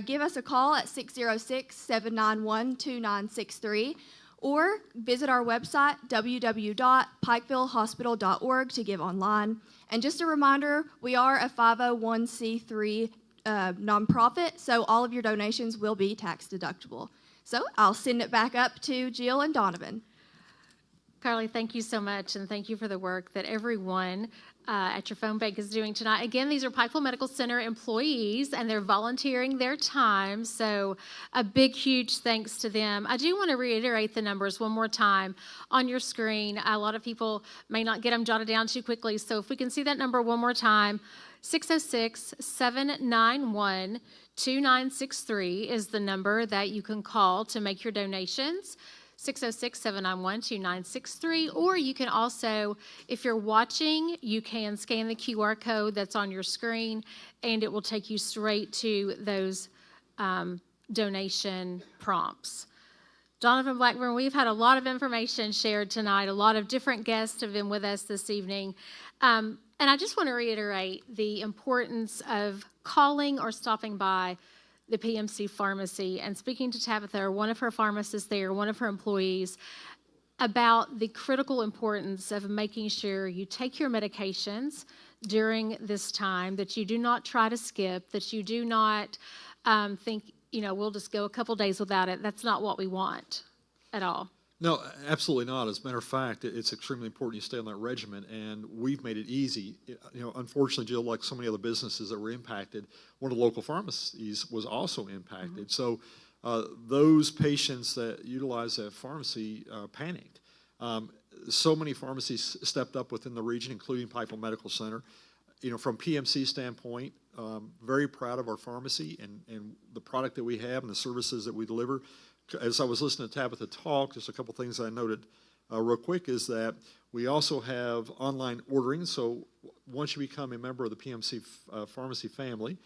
Speaker 6: give us a call at 606-791-2963. Or visit our website, www.pikevillehospital.org, to give online. And just a reminder, we are a 501c3 nonprofit, so all of your donations will be tax deductible. So I'll send it back up to Jill and Donovan.
Speaker 1: Carly, thank you so much, and thank you for the work that everyone at your phone bank is doing tonight. Again, these are Pikeville Medical Center employees, and they're volunteering their time, so a big, huge thanks to them. I do want to reiterate the numbers one more time on your screen. A lot of people may not get them jotted down too quickly, so if we can see that number one more time, 606-791-2963 is the number that you can call to make your donations. 606-791-2963, or you can also, if you're watching, you can scan the QR code that's on your screen, and it will take you straight to those donation prompts. Donovan Blackburn, we've had a lot of information shared tonight. A lot of different guests have been with us this evening. And I just want to reiterate the importance of calling or stopping by the PMC pharmacy and speaking to Tabitha, or one of her pharmacists there, one of her employees, about the critical importance of making sure you take your medications during this time, that you do not try to skip, that you do not think, we'll just go a couple days without it. That's not what we want at all.
Speaker 2: No, absolutely not. As a matter of fact, it's extremely important you stay on that regimen, and we've made it easy. Unfortunately, Jill, like so many other businesses that were impacted, one of the local pharmacies was also impacted. Mm-hmm. So those patients that utilize that pharmacy panicked. So many pharmacies stepped up within the region, including Pikeville Medical Center. From PMC standpoint, very proud of our pharmacy and the product that we have and the services that we deliver. As I was listening to Tabitha talk, just a couple things I noted real quick is that we also have online ordering. So once you become a member of the PMC pharmacy family,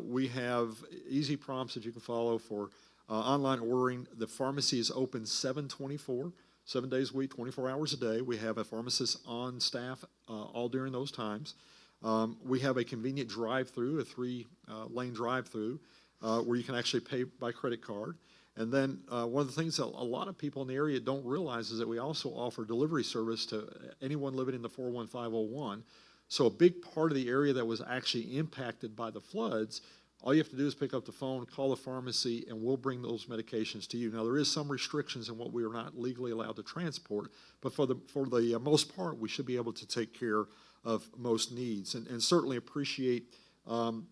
Speaker 2: we have easy prompts that you can follow for online ordering. The pharmacy is open 7/24, 7 days a week, 24 hours a day. We have a pharmacist on staff all during those times. We have a convenient drive-through, a 3-lane drive-through, where you can actually pay by credit card. And then one of the things that a lot of people in the area don't realize is that we also offer delivery service to anyone living in the 41501. So a big part of the area that was actually impacted by the floods, all you have to do is pick up the phone, call the pharmacy, and we'll bring those medications to you. Now, there is some restrictions in what we are not legally allowed to transport, but for the most part, we should be able to take care of most needs, and certainly appreciate the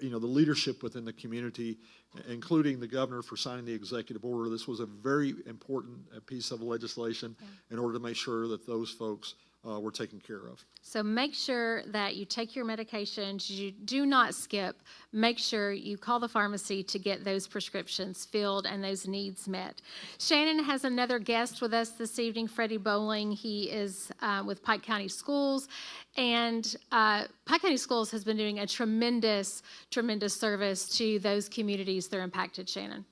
Speaker 2: leadership within the community, including the governor for signing the executive order. This was a very important piece of legislation in order to make sure that those folks were taken care of.
Speaker 1: So make sure that you take your medications, you do not skip. Make sure you call the pharmacy to get those prescriptions filled and those needs met. Shannon has another guest with us this evening, Freddie Bowling. He is with Pike County Schools, and Pike County Schools has been doing a tremendous, tremendous service to those communities that are impacted. Shannon.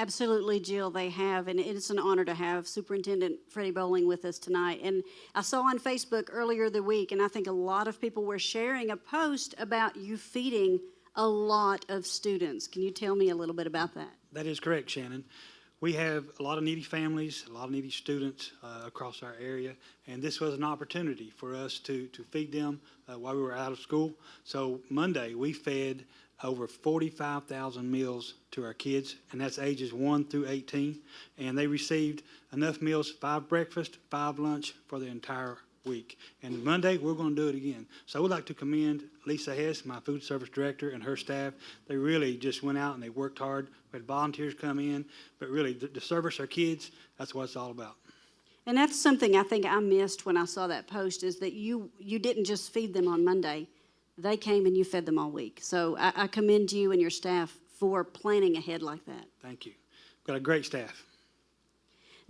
Speaker 3: Absolutely, Jill, they have, and it's an honor to have Superintendent Freddie Bowling with us tonight. And I saw on Facebook earlier the week, and I think a lot of people were sharing a post about you feeding a lot of students. Can you tell me a little bit about that?
Speaker 9: That is correct, Shannon. We have a lot of needy families, a lot of needy students across our area, and this was an opportunity for us to feed them while we were out of school. So Monday, we fed over 45,000 meals to our kids, and that's ages 1 through 18, and they received enough meals, 5 breakfast, 5 lunch for the entire week. And Monday, we're going to do it again. So I would like to commend Lisa Hess, my food service director, and her staff. They really just went out and they worked hard. We had volunteers come in, but really to service our kids, that's what it's all about.
Speaker 3: And that's something I think I missed when I saw that post, is that you didn't just feed them on Monday. They came and you fed them all week. So I commend you and your staff for planning ahead like that.
Speaker 9: Thank you. We've got a great staff.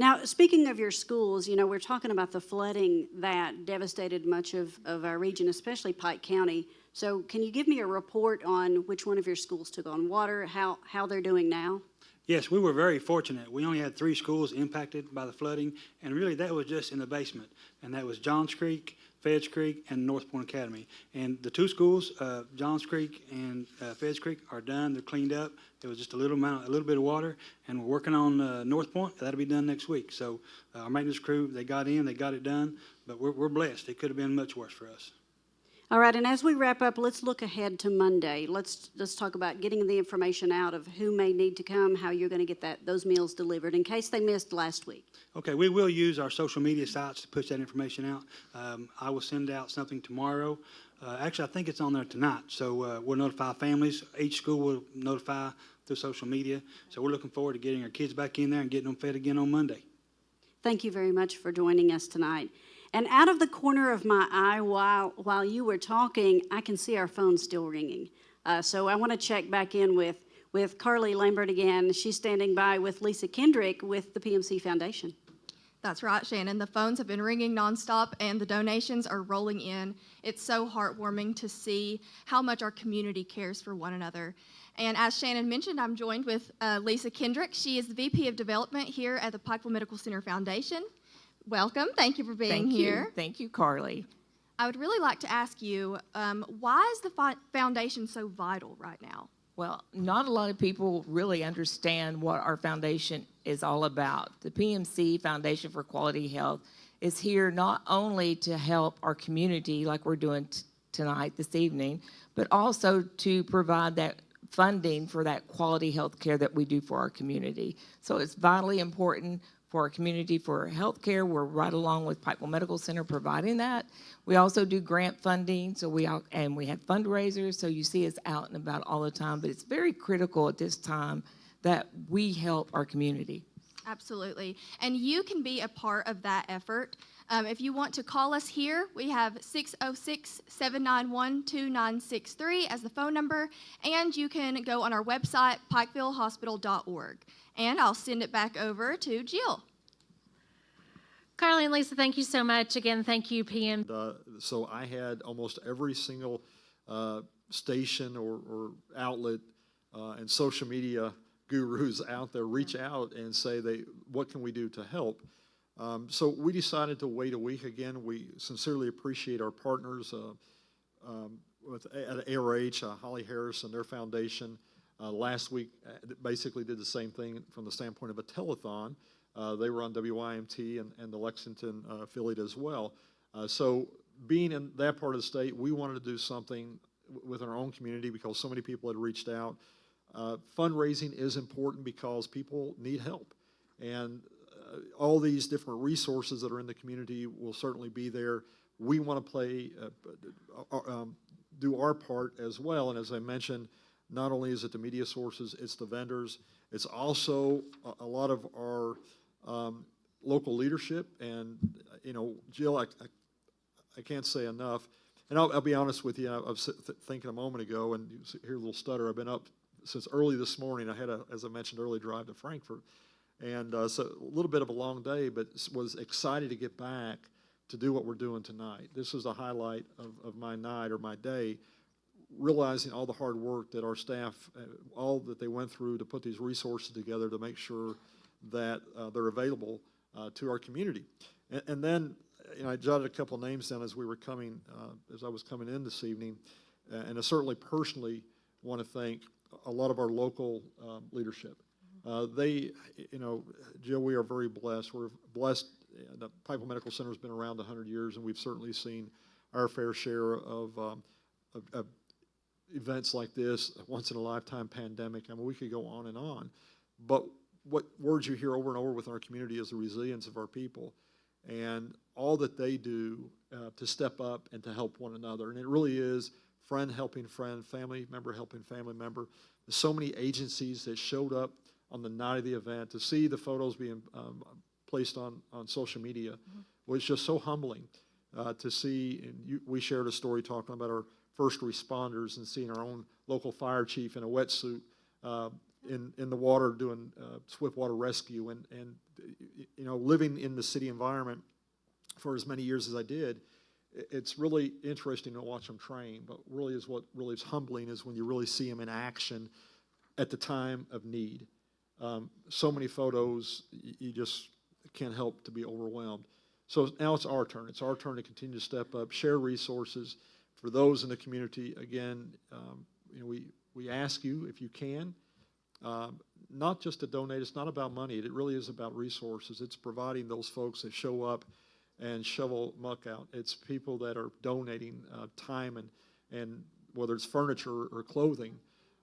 Speaker 3: Now, speaking of your schools, we're talking about the flooding that devastated much of our region, especially Pike County. So can you give me a report on which one of your schools took on water, how they're doing now?
Speaker 9: Yes, we were very fortunate. We only had 3 schools impacted by the flooding, and really that was just in the basement. And that was Johns Creek, Feds Creek, and North Point Academy. And the 2 schools, Johns Creek and Feds Creek, are done. They're cleaned up. It was just a little bit of water, and we're working on North Point. That'll be done next week. So our maintenance crew, they got it done, but we're blessed. It could have been much worse for us.
Speaker 3: All right, and as we wrap up, let's look ahead to Monday. Let's talk about getting the information out of who may need to come, how you're going to get those meals delivered, in case they missed last week.
Speaker 9: Okay, we will use our social media sites to push that information out. I will send out something tomorrow. Actually, I think it's on there tonight, so we'll notify families. Each school will notify through social media. So we're looking forward to getting our kids back in there and getting them fed again on Monday.
Speaker 3: Thank you very much for joining us tonight. And out of the corner of my eye while you were talking, I can see our phone still ringing. So I want to check back in with Carly Lambert again. She's standing by with Lisa Kendrick with the PMC Foundation.
Speaker 6: That's right, Shannon. The phones have been ringing nonstop, and the donations are rolling in. It's so heartwarming to see how much our community cares for one another. And as Shannon mentioned, I'm joined with Lisa Kendrick. She is the VP of Development here at the Pikeville Medical Center Foundation. Welcome. Thank you for being here.
Speaker 10: Thank you, Carly.
Speaker 6: I would really like to ask you, why is the foundation so vital right now?
Speaker 10: Well, not a lot of people really understand what our foundation is all about. The PMC, Foundation for Quality Health, is here not only to help our community like we're doing tonight, this evening, but also to provide that funding for that quality health care that we do for our community. So it's vitally important for our community for health care. We're right along with Pikeville Medical Center providing that. We also do grant funding, so we have fundraisers, so you see us out and about all the time, but it's very critical at this time that we help our community.
Speaker 6: Absolutely. And you can be a part of that effort. If you want to call us here, we have 606-791-2963 as the phone number, and you can go on our website, pikevillehospital.org. And I'll send it back over to Jill.
Speaker 1: Carly and Lisa, thank you so much. Again, thank you, PM.
Speaker 2: So I had almost every single station or outlet and social media gurus out there reach out and say, what can we do to help? So we decided to wait a week. Again, we sincerely appreciate our partners at ARH, Holly Harris and their foundation. Last week basically did the same thing from the standpoint of a telethon. They were on WYMT and the Lexington affiliate as well. So being in that part of the state, we wanted to do something within our own community because so many people had reached out. Fundraising is important because people need help. And all these different resources that are in the community will certainly be there. We want to do our part as well. And as I mentioned, not only is it the media sources, it's the vendors. It's also a lot of our local leadership. And, Jill, I can't say enough. And I'll be honest with you, I was thinking a moment ago, and you hear a little stutter, I've been up since early this morning. I had, as I mentioned, early drive to Frankfurt. And so a little bit of a long day, but was excited to get back to do what we're doing tonight. This was a highlight of my night or my day, realizing all the hard work that our staff, all that they went through to put these resources together to make sure that they're available to our community. And then, I jotted a couple names down as we were coming, as I was coming in this evening, and I certainly personally want to thank a lot of our local leadership. They, Jill, we are very blessed. We're blessed. The Pikeville Medical Center has been around 100 years, and we've certainly seen our fair share of events like this, a once-in-a-lifetime pandemic. I mean, we could go on and on. But what words you hear over and over with our community is the resilience of our people and all that they do to step up and to help one another. And it really is friend helping friend, family member helping family member. There's so many agencies that showed up on the night of the event. To see the photos being placed on social media was just so humbling to see. And we shared a story talking about our first responders and seeing our own local fire chief in a wetsuit in the water doing swift water rescue. And living in the city environment for as many years as I did, it's really interesting to watch them train. But really is what really is humbling is when you really see them in action at the time of need. So many photos, you just can't help to be overwhelmed. So now it's our turn. It's our turn to continue to step up, share resources for those in the community. Again, we ask you if you can, not just to donate. It's not about money. It really is about resources. It's providing those folks that show up and shovel muck out. It's people that are donating time and whether it's furniture or clothing.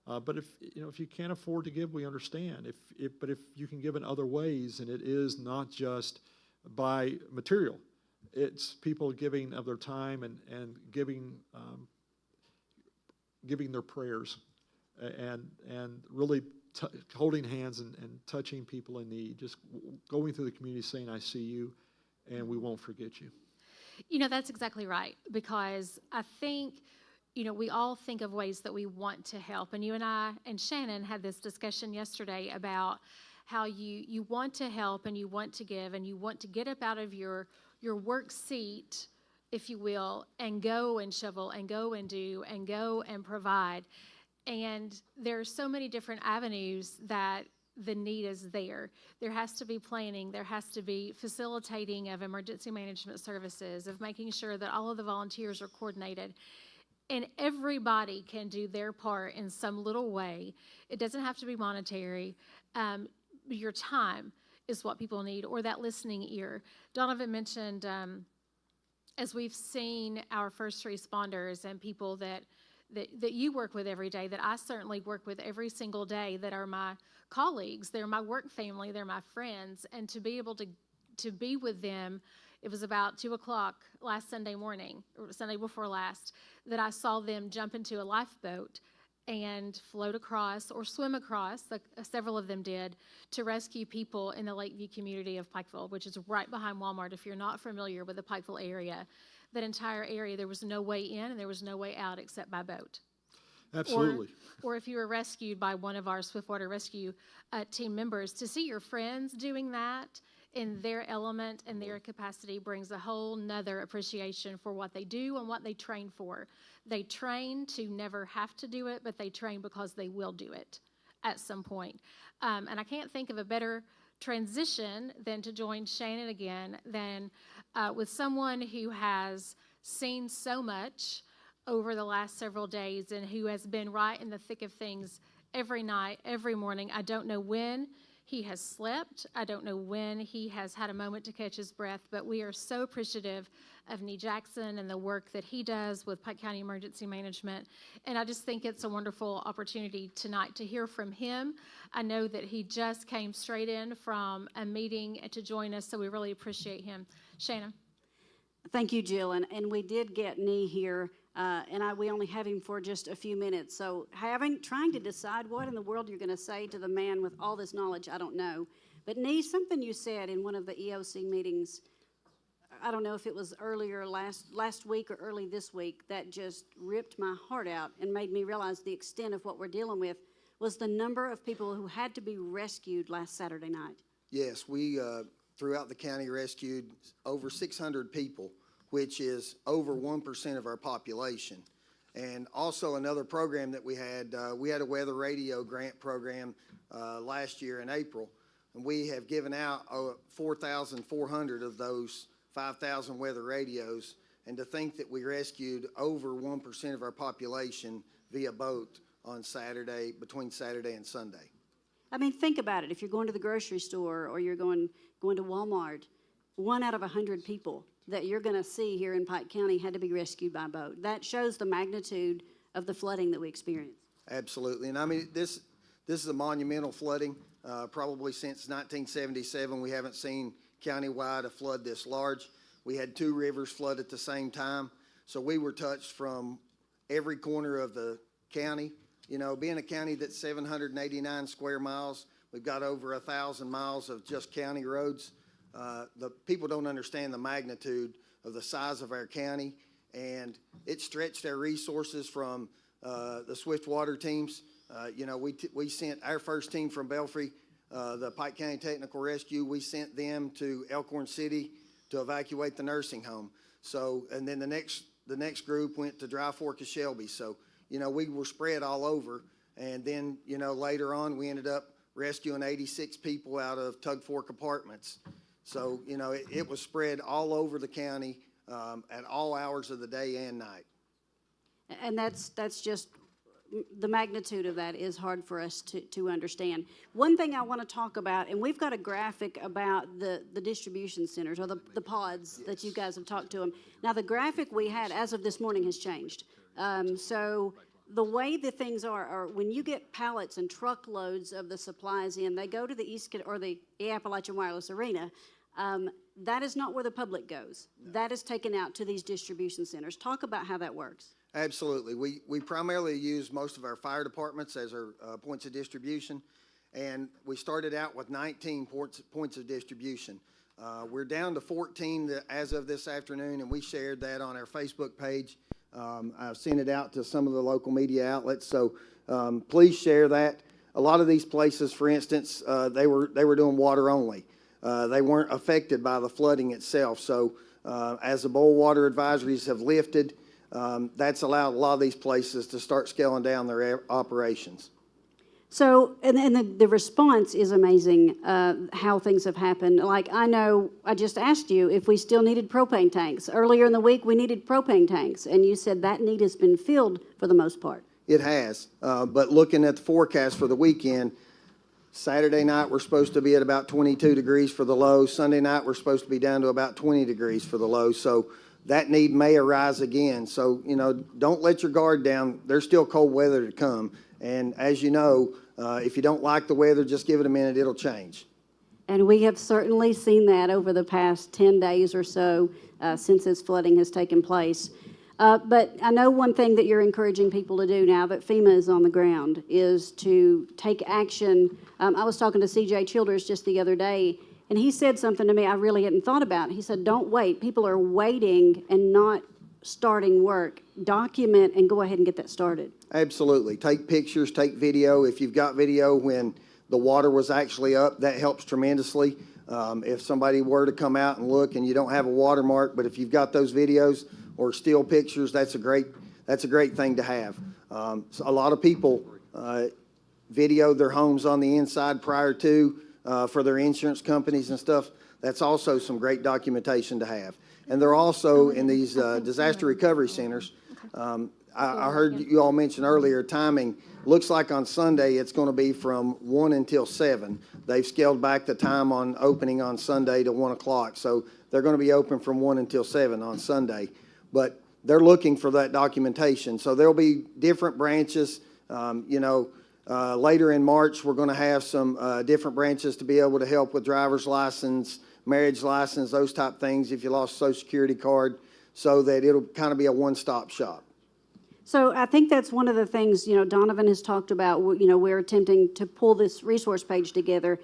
Speaker 2: But if you can't afford to give, we understand. But if you can give in other ways, and it is not just by material, it's people giving of their time and giving their prayers, and really holding hands and touching people in need. Just going through the community saying, "I see you, and we won't forget you."
Speaker 1: That's exactly right, because I think we all think of ways that we want to help. And you and I and Shannon had this discussion yesterday about how you want to help and you want to give and you want to get up out of your work seat, if you will, and go and shovel and go and do and go and provide. And there are so many different avenues that the need is there. There has to be planning. There has to be facilitating of emergency management services, of making sure that all of the volunteers are coordinated. And everybody can do their part in some little way. It doesn't have to be monetary. Your time is what people need, or that listening ear. Donovan mentioned, as we've seen our first responders and people that you work with every day, that I certainly work with every single day, that are my colleagues, they're my work family, they're my friends, and to be able to be with them. It was about 2 o'clock last Sunday morning, or Sunday before last, that I saw them jump into a lifeboat and float across or swim across, several of them did, to rescue people in the Lakeview community of Pikeville, which is right behind Walmart. If you're not familiar with the Pikeville area, that entire area, there was no way in and there was no way out except by boat.
Speaker 2: Absolutely.
Speaker 1: Or if you were rescued by one of our Swiftwater Rescue team members, to see your friends doing that in their element and their capacity brings a whole nother appreciation for what they do and what they train for. They train to never have to do it, but they train because they will do it at some point. And I can't think of a better transition than to join Shannon again than with someone who has seen so much over the last several days and who has been right in the thick of things every night, every morning. I don't know when he has slept. I don't know when he has had a moment to catch his breath, but we are so appreciative of Nee Jackson and the work that he does with Pike County Emergency Management. And I just think it's a wonderful opportunity tonight to hear from him. I know that he just came straight in from a meeting to join us, so we really appreciate him. Shannon.
Speaker 3: Thank you, Jill. And we did get Nee here, and we only have him for just a few minutes. So trying to decide what in the world you're going to say to the man with all this knowledge, I don't know. But Nee, something you said in one of the EOC meetings, I don't know if it was earlier last week or early this week, that just ripped my heart out and made me realize the extent of what we're dealing with, was the number of people who had to be rescued last Saturday night.
Speaker 11: Yes, we throughout the county rescued over 600 people, which is over 1% of our population. And also another program that we had a weather radio grant program last year in April, and we have given out 4,400 of those 5,000 weather radios. And to think that we rescued over 1% of our population via boat on Saturday, between Saturday and Sunday.
Speaker 3: I mean, think about it. If you're going to the grocery store or you're going to Walmart, 1 out of 100 people that you're going to see here in Pike County had to be rescued by boat. That shows the magnitude of the flooding that we experienced.
Speaker 11: Absolutely. And I mean, this is a monumental flooding. Probably since 1977, we haven't seen countywide a flood this large. We had 2 rivers flood at the same time. So we were touched from every corner of the county. You know, being a county that's 789 square miles, we've got over 1,000 miles of just county roads. The people don't understand the magnitude of the size of our county, and it stretched our resources from the swift water teams. You know, we sent our first team from Belfry, the Pike County Technical Rescue. We sent them to Elkhorn City to evacuate the nursing home. So, and then the next group went to Dry Fork of Shelby. So, you know, we were spread all over. And then, you know, later on, we ended up rescuing 86 people out of Tug Fork apartments. So, you know, it was spread all over the county at all hours of the day and night.
Speaker 3: And that's just, the magnitude of that is hard for us to understand. One thing I want to talk about, and we've got a graphic about the distribution centers, or the pods that you guys have talked to them. Now, the graphic we had as of this morning has changed. So the way the things are when you get pallets and truckloads of the supplies in, they go to the Appalachian Wireless Arena. That is not where the public goes. No. That is taken out to these distribution centers. Talk about how that works.
Speaker 11: Absolutely. We primarily use most of our fire departments as our points of distribution, and we started out with 19 points of distribution. We're down to 14 as of this afternoon, and we shared that on our Facebook page. I've sent it out to some of the local media outlets, so please share that. A lot of these places, for instance, they were doing water only. They weren't affected by the flooding itself. So as the boil water advisories have lifted, that's allowed a lot of these places to start scaling down their operations.
Speaker 3: So, and the response is amazing, how things have happened. Like, I know, I just asked you if we still needed propane tanks. Earlier in the week, we needed propane tanks, and you said that need has been filled for the most part.
Speaker 11: It has, but looking at the forecast for the weekend, Saturday night, we're supposed to be at about 22 degrees for the low. Sunday night, we're supposed to be down to about 20 degrees for the low. So that need may arise again. So, you know, don't let your guard down. There's still cold weather to come. And as you know, if you don't like the weather, just give it a minute. It'll change.
Speaker 3: And we have certainly seen that over the past 10 days or so since this flooding has taken place. But I know one thing that you're encouraging people to do now that FEMA is on the ground is to take action. I was talking to C.J. Childers just the other day, and he said something to me I really hadn't thought about. He said, don't wait. People are waiting and not starting work. Document and go ahead and get that started.
Speaker 11: Absolutely. Take pictures, take video. If you've got video when the water was actually up, that helps tremendously. If somebody were to come out and look and you don't have a watermark, but if you've got those videos or still pictures, that's a great thing to have. So a lot of people videoed their homes on the inside prior to for their insurance companies and stuff. That's also some great documentation to have. And they're also in these disaster recovery centers. I heard you all mention earlier timing. Looks like on Sunday it's going to be from 1 until 7. They've scaled back the time on opening on Sunday to 1 o'clock. So they're going to be open from 1 until 7 on Sunday. But they're looking for that documentation. So there'll be different branches. Later in March, we're going to have some different branches to be able to help with driver's license, marriage license, those type things if you lost a Social Security card, so that it'll kind of be a one-stop shop.
Speaker 3: So I think that's one of the things, Donovan has talked about. We're attempting to pull this resource page together.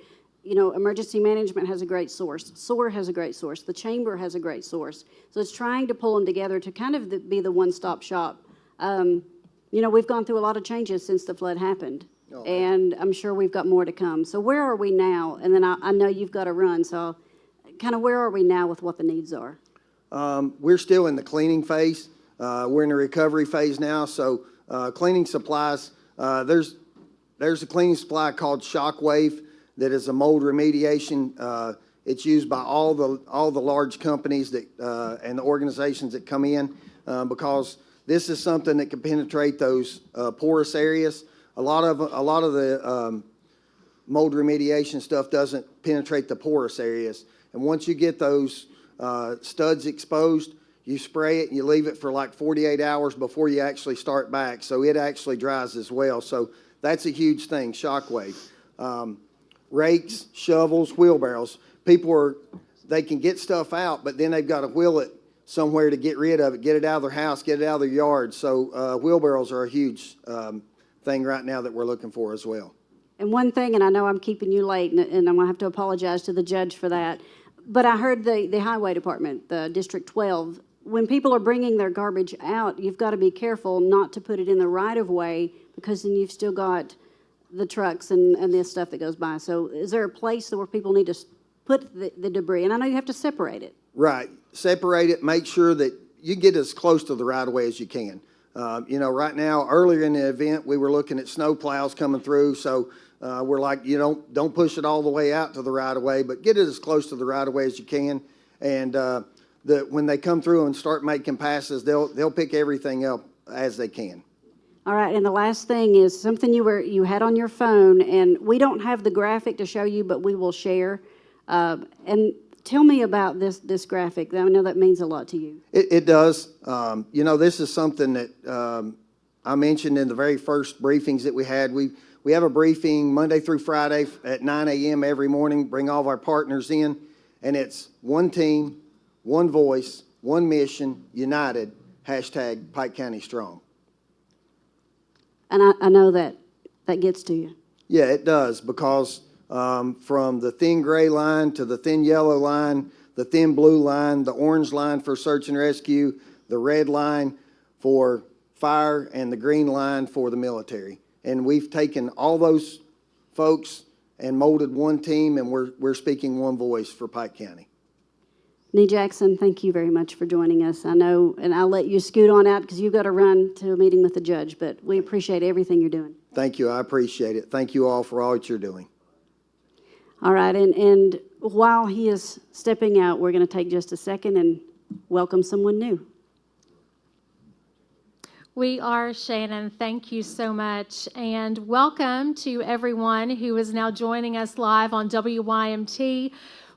Speaker 3: Emergency management has a great source. SOAR has a great source. The chamber has a great source. So it's trying to pull them together to kind of be the one-stop shop. We've gone through a lot of changes since the flood happened, and I'm sure we've got more to come. So where are we now? And then I know you've got to run, so kind of where are we now with what the needs are?
Speaker 11: We're still in the cleaning phase. We're in the recovery phase now. So cleaning supplies, there's a cleaning supply called Shockwave that is a mold remediation. It's used by all the large companies that and the organizations that come in because this is something that can penetrate those porous areas. A lot of the mold remediation stuff doesn't penetrate the porous areas. And once you get those studs exposed, you spray it and you leave it for like 48 hours before you actually start back. So it actually dries as well. So that's a huge thing, shockwave. Rakes, shovels, wheelbarrows. They can get stuff out, but then they've got to wheel it somewhere to get rid of it, get it out of their house, get it out of their yard. So wheelbarrows are a huge thing right now that we're looking for as well.
Speaker 3: And one thing, and I know I'm keeping you late, and I'm going to have to apologize to the judge for that, but I heard the highway department, the District 12, when people are bringing their garbage out, you've got to be careful not to put it in the right-of-way, because then you've still got the trucks and this stuff that goes by. So is there a place where people need to put the debris? And I know you have to separate it.
Speaker 11: Right. Separate it, make sure that you get as close to the right-of-way as you can. Right now, earlier in the event, we were looking at snow plows coming through, so we're like, don't push it all the way out to the right-of-way, but get it as close to the right-of-way as you can. And when they come through and start making passes, they'll pick everything up as they can.
Speaker 3: All right, and the last thing is something you had on your phone, and we don't have the graphic to show you, but we will share. And tell me about this graphic. I know that means a lot to you.
Speaker 11: It does. This is something that I mentioned in the very first briefings that we had. We have a briefing Monday through Friday at 9 a.m. every morning, bring all of our partners in, and it's one team, one voice, one mission, united, hashtag Pike County Strong.
Speaker 3: And I know that gets to you.
Speaker 11: Yeah, it does, because from the thin gray line to the thin yellow line, the thin blue line, the orange line for search and rescue, the red line for fire, and the green line for the military. And we've taken all those folks and molded one team, and we're speaking one voice for Pike County.
Speaker 3: Nee Jackson, thank you very much for joining us. I know, and I'll let you scoot on out because you've got to run to a meeting with the judge, but we appreciate everything you're doing.
Speaker 11: Thank you. I appreciate it. Thank you all for all that you're doing.
Speaker 3: All right, and while he is stepping out, we're going to take just a second and welcome someone new.
Speaker 1: We are, Shannon. Thank you so much. And welcome to everyone who is now joining us live on WYMT.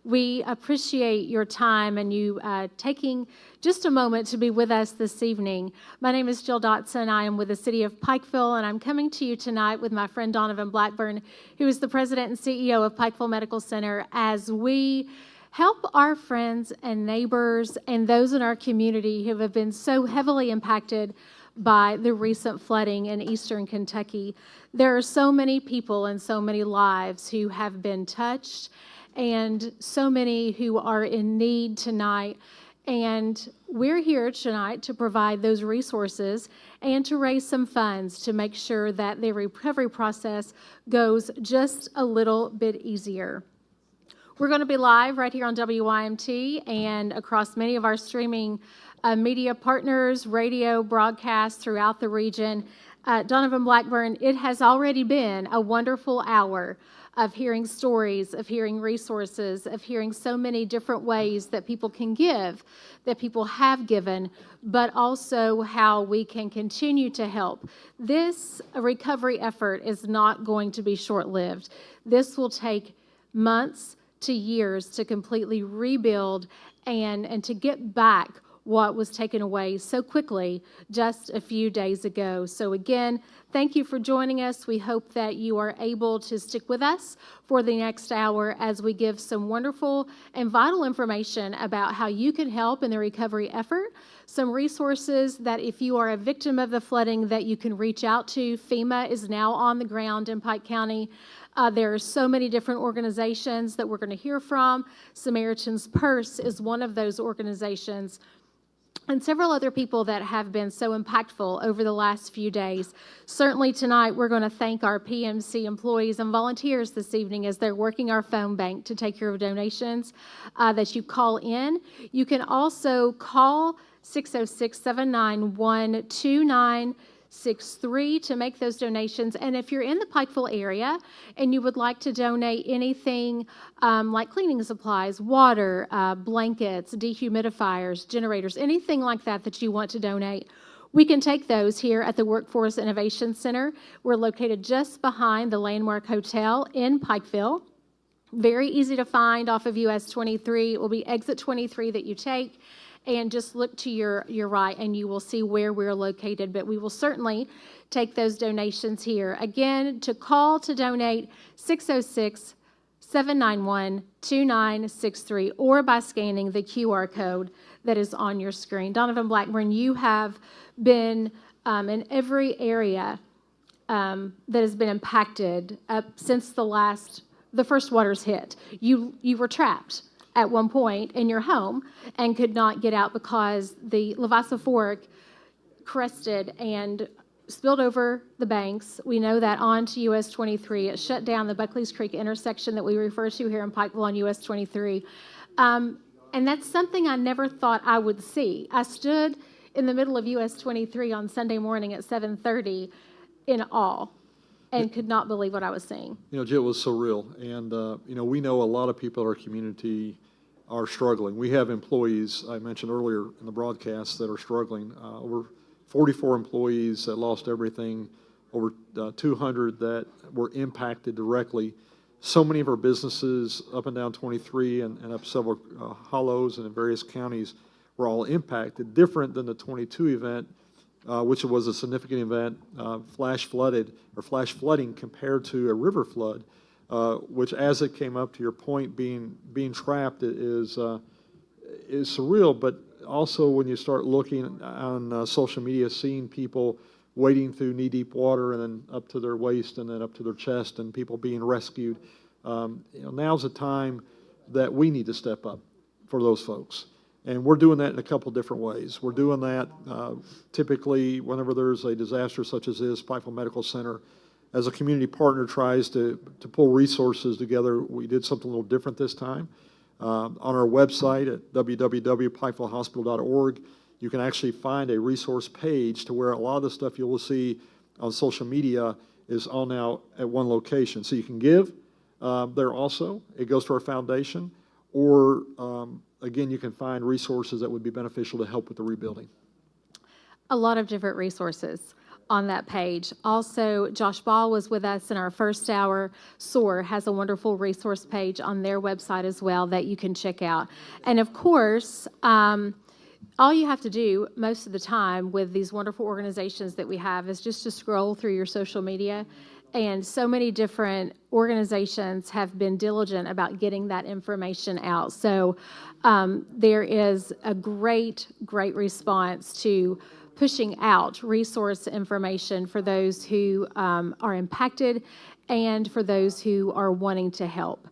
Speaker 1: We appreciate your time and you taking just a moment to be with us this evening. My name is Jill Dotson. I am with the city of Pikeville, and I'm coming to you tonight with my friend Donovan Blackburn, who is the president and CEO of Pikeville Medical Center, as we help our friends and neighbors and those in our community who have been so heavily impacted by the recent flooding in eastern Kentucky. There are so many people and so many lives who have been touched, and so many who are in need tonight. And we're here tonight to provide those resources and to raise some funds to make sure that the recovery process goes just a little bit easier. We're going to be live right here on WYMT and across many of our streaming media partners, radio broadcasts throughout the region. Donovan Blackburn, it has already been a wonderful hour of hearing stories, of hearing resources, of hearing so many different ways that people can give, that people have given, but also how we can continue to help. This recovery effort is not going to be short-lived. This will take months to years to completely rebuild and to get back what was taken away so quickly just a few days ago. So again, thank you for joining us. We hope that you are able to stick with us for the next hour as we give some wonderful and vital information about how you can help in the recovery effort, some resources that if you are a victim of the flooding that you can reach out to. FEMA is now on the ground in Pike County. There are so many different organizations that we're going to hear from. Samaritan's Purse is one of those organizations, and several other people that have been so impactful over the last few days. Certainly tonight, we're going to thank our PMC employees and volunteers this evening as they're working our phone bank to take care of donations that you call in. You can also call 606-791-2963 to make those donations. And if you're in the Pikeville area and you would like to donate anything like cleaning supplies, water, blankets, dehumidifiers, generators, anything like that that you want to donate, we can take those here at the Workforce Innovation Center. We're located just behind the Landmark Hotel in Pikeville. Very easy to find off of US 23. It will be exit 23 that you take, and just look to your right and you will see where we're located. But we will certainly take those donations here. Again, to call to donate, 606-791-2963, or by scanning the QR code that is on your screen. Donovan Blackburn, you have been in every area that has been impacted since the first waters hit. You were trapped at one point in your home and could not get out because the Levasse Fork crested and spilled over the banks. We know that onto US 23. It shut down the Buckley's Creek intersection that we refer to here in Pikeville on US 23. And that's something I never thought I would see. I stood in the middle of US 23 on Sunday morning at 7:30 in awe and could not believe what I was seeing.
Speaker 2: You know, Jill, it was surreal. And, you know, we know a lot of people in our community are struggling. We have employees, I mentioned earlier in the broadcast, that are struggling. Over 44 employees that lost everything, over 200 that were impacted directly. So many of our businesses up and down 23 and up several hollows and in various counties were all impacted, different than the 22 event, which was a significant event, flash flooding compared to a river flood, which, as it came up to your point, being trapped is surreal. But also, when you start looking on social media, seeing people wading through knee-deep water and then up to their waist and then up to their chest, and people being rescued, you know, now's the time that we need to step up for those folks. And we're doing that in a couple different ways. We're doing that typically whenever there's a disaster such as this. Pikeville Medical Center, as a community partner, tries to pull resources together. We did something a little different this time. On our website at www.pikevillehospital.org, you can actually find a resource page to where a lot of the stuff you will see on social media is all now at one location. So you can give there also. It goes to our foundation. Or again, you can find resources that would be beneficial to help with the rebuilding.
Speaker 1: A lot of different resources on that page. Also, Josh Ball was with us in our first hour. SOAR has a wonderful resource page on their website as well that you can check out. And of course, all you have to do most of the time with these wonderful organizations that we have is just to scroll through your social media. And so many different organizations have been diligent about getting that information out. So there is a great response to pushing out resource information for those who are impacted and for those who are wanting to help.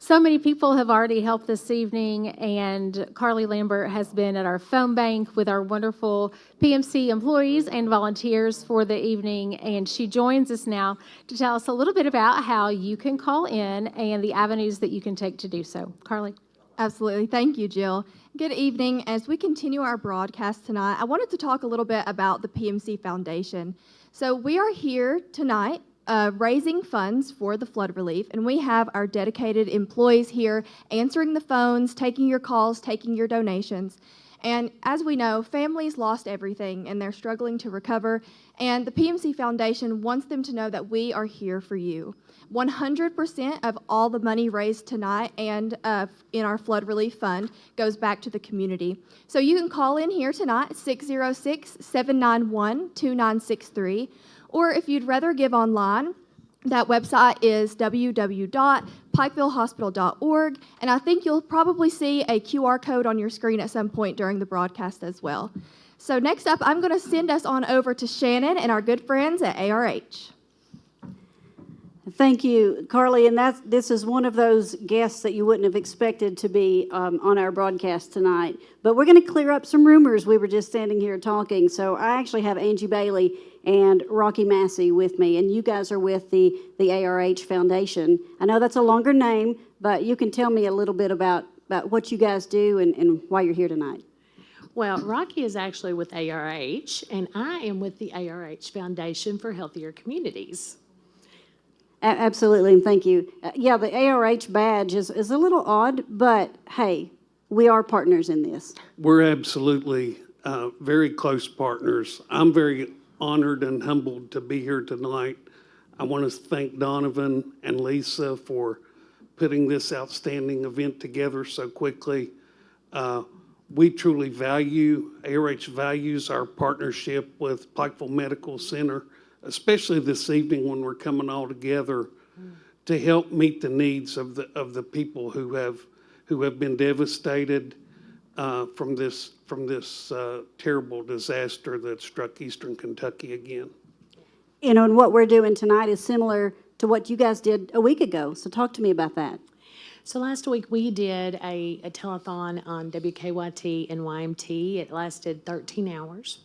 Speaker 1: So many people have already helped this evening, and Carly Lambert has been at our phone bank with our wonderful PMC employees and volunteers for the evening, and she joins us now to tell us a little bit about how you can call in and the avenues that you can take to do so. Carly.
Speaker 6: Absolutely. Thank you, Jill. Good evening. As we continue our broadcast tonight, I wanted to talk a little bit about the PMC Foundation. So we are here tonight raising funds for the flood relief, and we have our dedicated employees here answering the phones, taking your calls, taking your donations. And as we know, families lost everything and they're struggling to recover, and the PMC Foundation wants them to know that we are here for you. 100% of all the money raised tonight and in our flood relief fund goes back to the community. So you can call in here tonight, 606-791-2963, or if you'd rather give online, that website is www.pikevillehospital.org, and I think you'll probably see a QR code on your screen at some point during the broadcast as well. So next up, I'm going to send us on over to Shannon and our good friends at ARH.
Speaker 3: Thank you, Carly. And this is one of those guests that you wouldn't have expected to be on our broadcast tonight. But we're going to clear up some rumors. We were just standing here talking. So I actually have Angie Bailey and Rocky Massey with me, and you guys are with the ARH Foundation. I know that's a longer name, but you can tell me a little bit about what you guys do and why you're here tonight.
Speaker 12: Well, Rocky is actually with ARH, and I am with the ARH Foundation for Healthier Communities.
Speaker 3: Absolutely, and thank you. Yeah, the ARH badge is a little odd, but hey, we are partners in this.
Speaker 13: We're absolutely very close partners. I'm very honored and humbled to be here tonight. I want to thank Donovan and Lisa for putting this outstanding event together so quickly. We truly value, ARH values our partnership with Pikeville Medical Center, especially this evening when we're coming all together to help meet the needs of the people who have been devastated from this terrible disaster that struck Eastern Kentucky again.
Speaker 3: You know, and what we're doing tonight is similar to what you guys did a week ago. So talk to me about that.
Speaker 12: So last week we did a telethon on WKYT and YMT. It lasted 13 hours.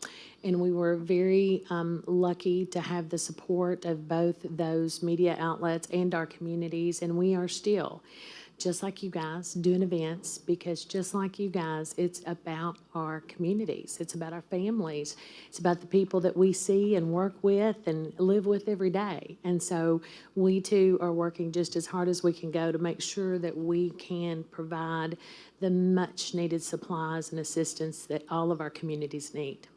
Speaker 12: And we were very lucky to have the support of both those media outlets and our communities. And we are still, just like you guys, doing events, because just like you guys, it's about our communities. It's about our families. It's about the people that we see and work with and live with every day. And so we too are working just as hard as we can go to make sure that we can provide the much needed supplies and assistance that all of our communities need.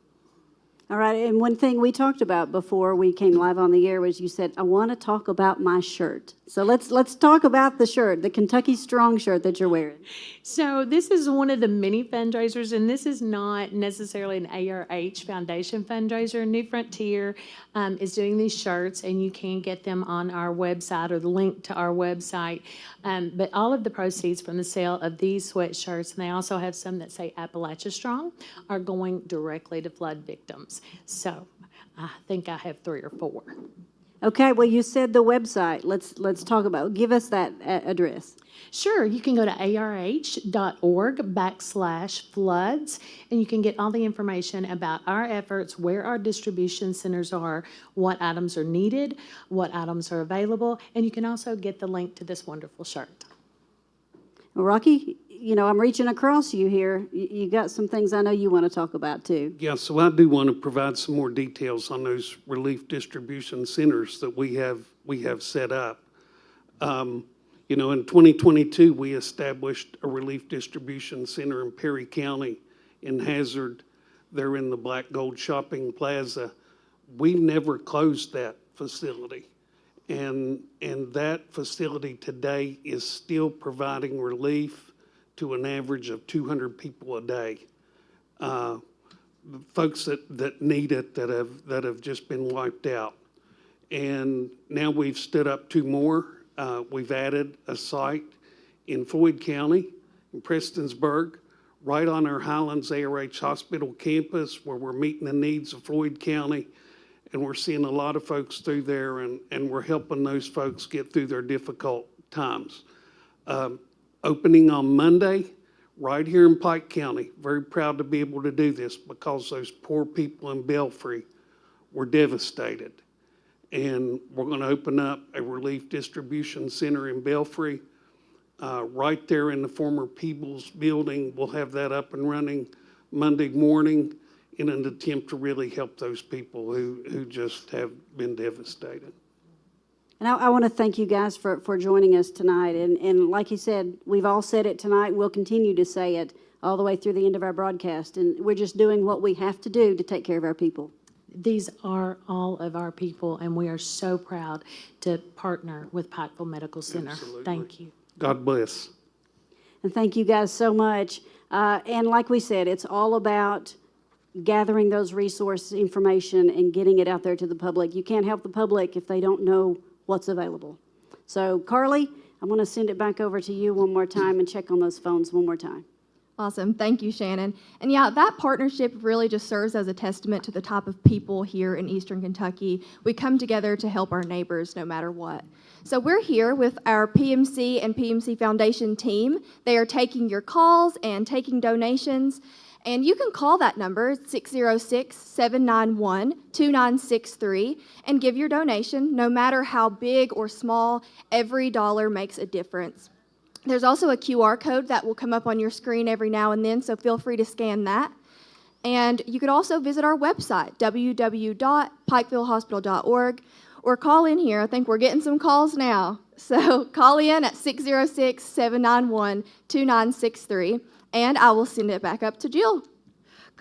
Speaker 3: All right, and one thing we talked about before we came live on the air was you said, I want to talk about my shirt. So let's talk about the shirt, the Kentucky Strong shirt that you're wearing.
Speaker 12: So this is one of the many fundraisers, and this is not necessarily an ARH Foundation fundraiser. New Frontier is doing these shirts, and you can get them on our website or the link to our website. But all of the proceeds from the sale of these sweatshirts, and they also have some that say Appalachian Strong, are going directly to flood victims. So I think I have 3 or 4.
Speaker 3: Okay, well, you said the website. Let's talk about, give us that address.
Speaker 12: Sure, you can go to arh.org/floods, and you can get all the information about our efforts, where our distribution centers are, what items are needed, what items are available, and you can also get the link to this wonderful shirt.
Speaker 3: Well, Rocky, you know, I'm reaching across you here. You got some things I know you want to talk about too.
Speaker 13: Yeah, so I do want to provide some more details on those relief distribution centers that we have set up. You know, in 2022, we established a relief distribution center in Perry County in Hazard. They're in the Black Gold Shopping Plaza. We never closed that facility. And that facility today is still providing relief to an average of 200 people a day. Folks that need it, that have just been wiped out. And now we've stood up 2 more. We've added a site in Floyd County, in Prestonsburg, right on our Highlands ARH Hospital campus, where we're meeting the needs of Floyd County. And we're seeing a lot of folks through there, and we're helping those folks get through their difficult times. Opening on Monday, right here in Pike County. Very proud to be able to do this because those poor people in Belfry were devastated. And we're going to open up a relief distribution center in Belfry, right there in the former Peebles building. We'll have that up and running Monday morning in an attempt to really help those people who just have been devastated.
Speaker 3: And I want to thank you guys for joining us tonight. And like you said, we've all said it tonight. We'll continue to say it all the way through the end of our broadcast. And we're just doing what we have to do to take care of our people.
Speaker 12: These are all of our people, and we are so proud to partner with Pikeville Medical Center.
Speaker 13: Absolutely.
Speaker 12: Thank you.
Speaker 13: God bless.
Speaker 3: And thank you guys so much. And like we said, it's all about gathering those resource information and getting it out there to the public. You can't help the public if they don't know what's available. So, Carly, I'm going to send it back over to you one more time and check on those phones one more time.
Speaker 6: Awesome. Thank you, Shannon. And yeah, that partnership really just serves as a testament to the type of people here in Eastern Kentucky. We come together to help our neighbors no matter what. So we're here with our PMC and PMC Foundation team. They are taking your calls and taking donations. And you can call that number, 606-791-2963, and give your donation. No matter how big or small, every dollar makes a difference. There's also a QR code that will come up on your screen every now and then, so feel free to scan that. And you could also visit our website, www.pikevillehospital.org, or call in here. I think we're getting some calls now. So call in at 606-791-2963, and I will send it back up to Jill.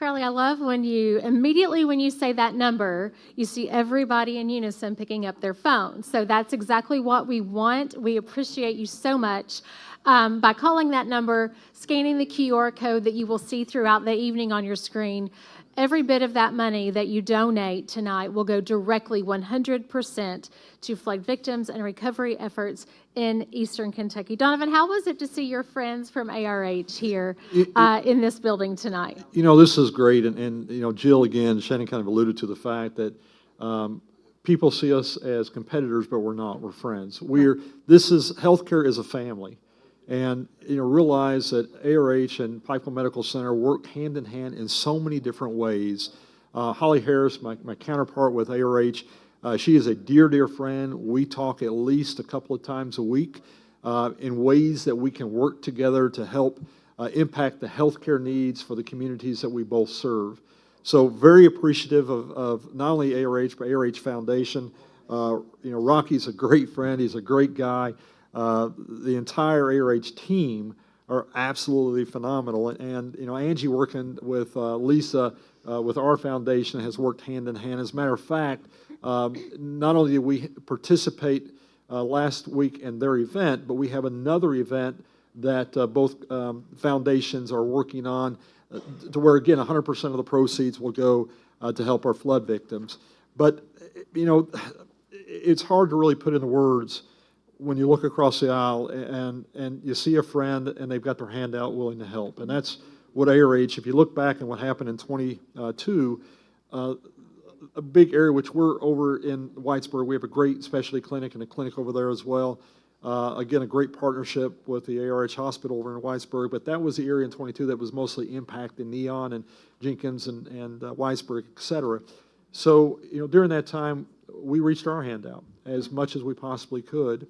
Speaker 1: Carly, I love when immediately when you say that number, you see everybody in unison picking up their phone. So that's exactly what we want. We appreciate you so much. By calling that number, scanning the QR code that you will see throughout the evening on your screen, every bit of that money that you donate tonight will go directly 100% to flood victims and recovery efforts in Eastern Kentucky. Donovan, how was it to see your friends from ARH here in this building tonight?
Speaker 2: This is great, and Jill, again, Shannon kind of alluded to the fact that people see us as competitors, but we're not. We're friends. Healthcare is a family. And, realize that ARH and Pikeville Medical Center work hand in hand in so many different ways. Holly Harris, my counterpart with ARH, she is a dear, dear friend. We talk at least a couple of times a week in ways that we can work together to help impact the healthcare needs for the communities that we both serve. So very appreciative of not only ARH, but ARH Foundation. Rocky's a great friend. He's a great guy. The entire ARH team are absolutely phenomenal. And Angie working with Lisa with our foundation has worked hand in hand. As a matter of fact, not only did we participate last week in their event, but we have another event that both foundations are working on to where, again, 100% of the proceeds will go to help our flood victims. But, it's hard to really put into words when you look across the aisle and you see a friend and they've got their hand out willing to help. And that's what ARH, if you look back at what happened in 22, a big area, which we're over in Whitesburg, we have a great specialty clinic and a clinic over there as well. Again, a great partnership with the ARH hospital over in Whitesburg, but that was the area in 22 that was mostly impacted, Neon and Jenkins and Whitesburg, et cetera. So, during that time, we reached our hand out as much as we possibly could.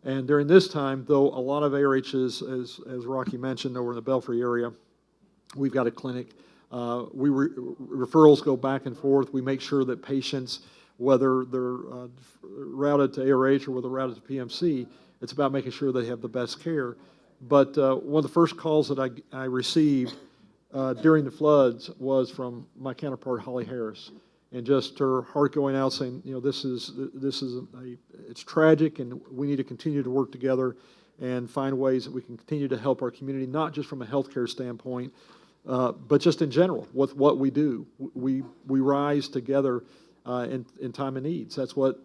Speaker 2: And during this time, though, a lot of ARHs, as Rocky mentioned, over in the Belfry area, we've got a clinic. Referrals go back and forth. We make sure that patients, whether they're routed to ARH or whether they're routed to PMC, it's about making sure they have the best care. But one of the first calls that I received during the floods was from my counterpart, Holly Harris. And just her heart going out saying, it's tragic, and we need to continue to work together and find ways that we can continue to help our community, not just from a healthcare standpoint, but just in general with what we do. We rise together in time of needs. That's what,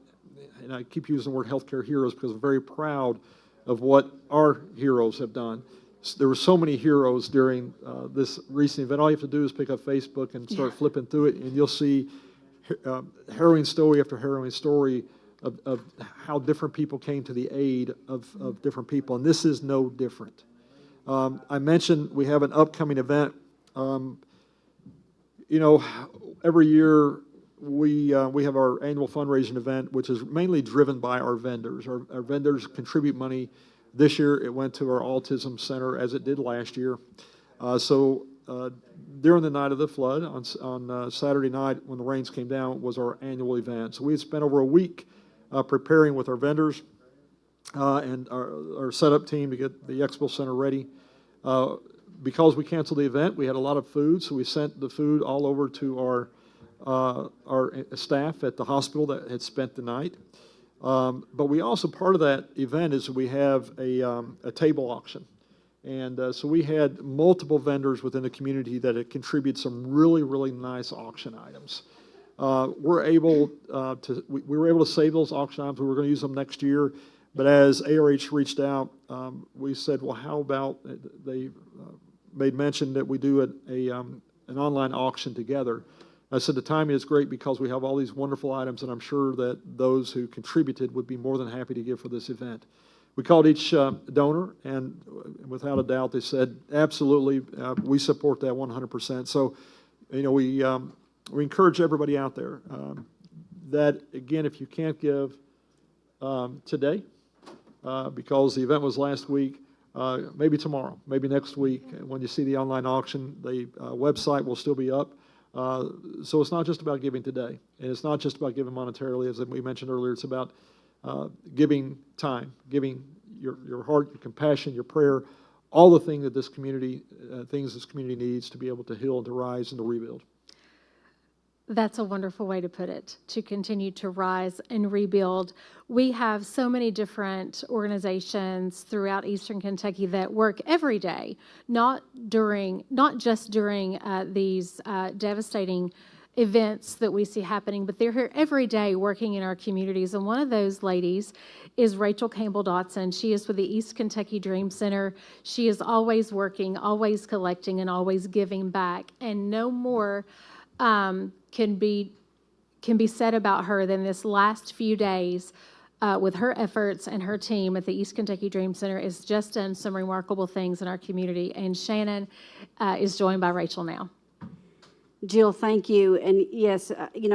Speaker 2: and I keep using the word healthcare heroes because I'm very proud of what our heroes have done. There were so many heroes during this recent event. All you have to do is pick up Facebook and start flipping through it, and you'll see harrowing story after harrowing story of how different people came to the aid of different people, and this is no different. I mentioned we have an upcoming event. Every year we have our annual fundraising event, which is mainly driven by our vendors. Our vendors contribute money. This year it went to our autism center, as it did last year. During the night of the flood, on Saturday night when the rains came down, was our annual event. So we had spent over a week preparing with our vendors and our setup team to get the expo center ready. Because we canceled the event, we had a lot of food, so we sent the food all over to our staff at the hospital that had spent the night. But we also, part of that event is we have a table auction. And so we had multiple vendors within the community that had contributed some really, really nice auction items. We were able to save those auction items. We were going to use them next year. But as ARH reached out, we said, well, how about they made mention that we do an online auction together. I said the timing is great because we have all these wonderful items, and I'm sure that those who contributed would be more than happy to give for this event. We called each donor, and without a doubt, they said, absolutely, we support that 100%. So, we encourage everybody out there that, again, if you can't give today, because the event was last week, maybe tomorrow, maybe next week, when you see the online auction, the website will still be up. So it's not just about giving today, and it's not just about giving monetarily, as we mentioned earlier. It's about giving time, giving your heart, your compassion, your prayer, all the things this community needs to be able to heal and to rise and to rebuild.
Speaker 1: That's a wonderful way to put it, to continue to rise and rebuild. We have so many different organizations throughout Eastern Kentucky that work every day, not just during these devastating events that we see happening, but they're here every day working in our communities. And one of those ladies is Rachel Campbell Dotson. She is with the East Kentucky Dream Center. She is always working, always collecting, and always giving back. And no more can be said about her than this last few days with her efforts, and her team at the East Kentucky Dream Center has just done some remarkable things in our community. And Shannon is joined by Rachel now.
Speaker 3: Jill, thank you. And yes,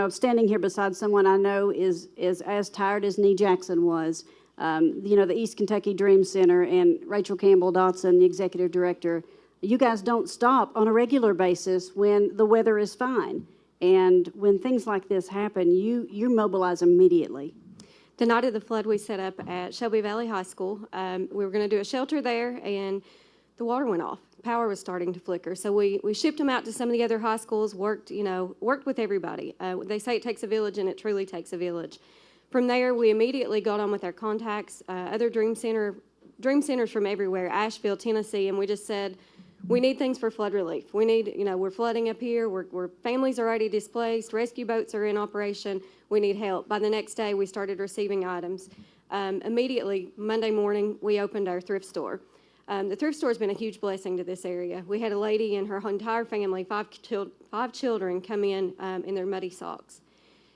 Speaker 3: standing here beside someone I know is as tired as Nee Jackson was. The East Kentucky Dream Center and Rachel Campbell Dotson, the executive director, you guys don't stop on a regular basis when the weather is fine. And when things like this happen, you mobilize immediately.
Speaker 14: The night of the flood, we set up at Shelby Valley High School. We were going to do a shelter there, and the water went off. Power was starting to flicker. So we shipped them out to some of the other high schools, worked with everybody. They say it takes a village, and it truly takes a village. From there, we immediately got on with our contacts, other dream centers from everywhere, Asheville, Tennessee, and we just said, we need things for flood relief. We need, we're flooding up here. We're families are already displaced. Rescue boats are in operation. We need help. By the next day, we started receiving items. Immediately, Monday morning, we opened our thrift store. The thrift store has been a huge blessing to this area. We had a lady and her entire family, five children, come in their muddy socks.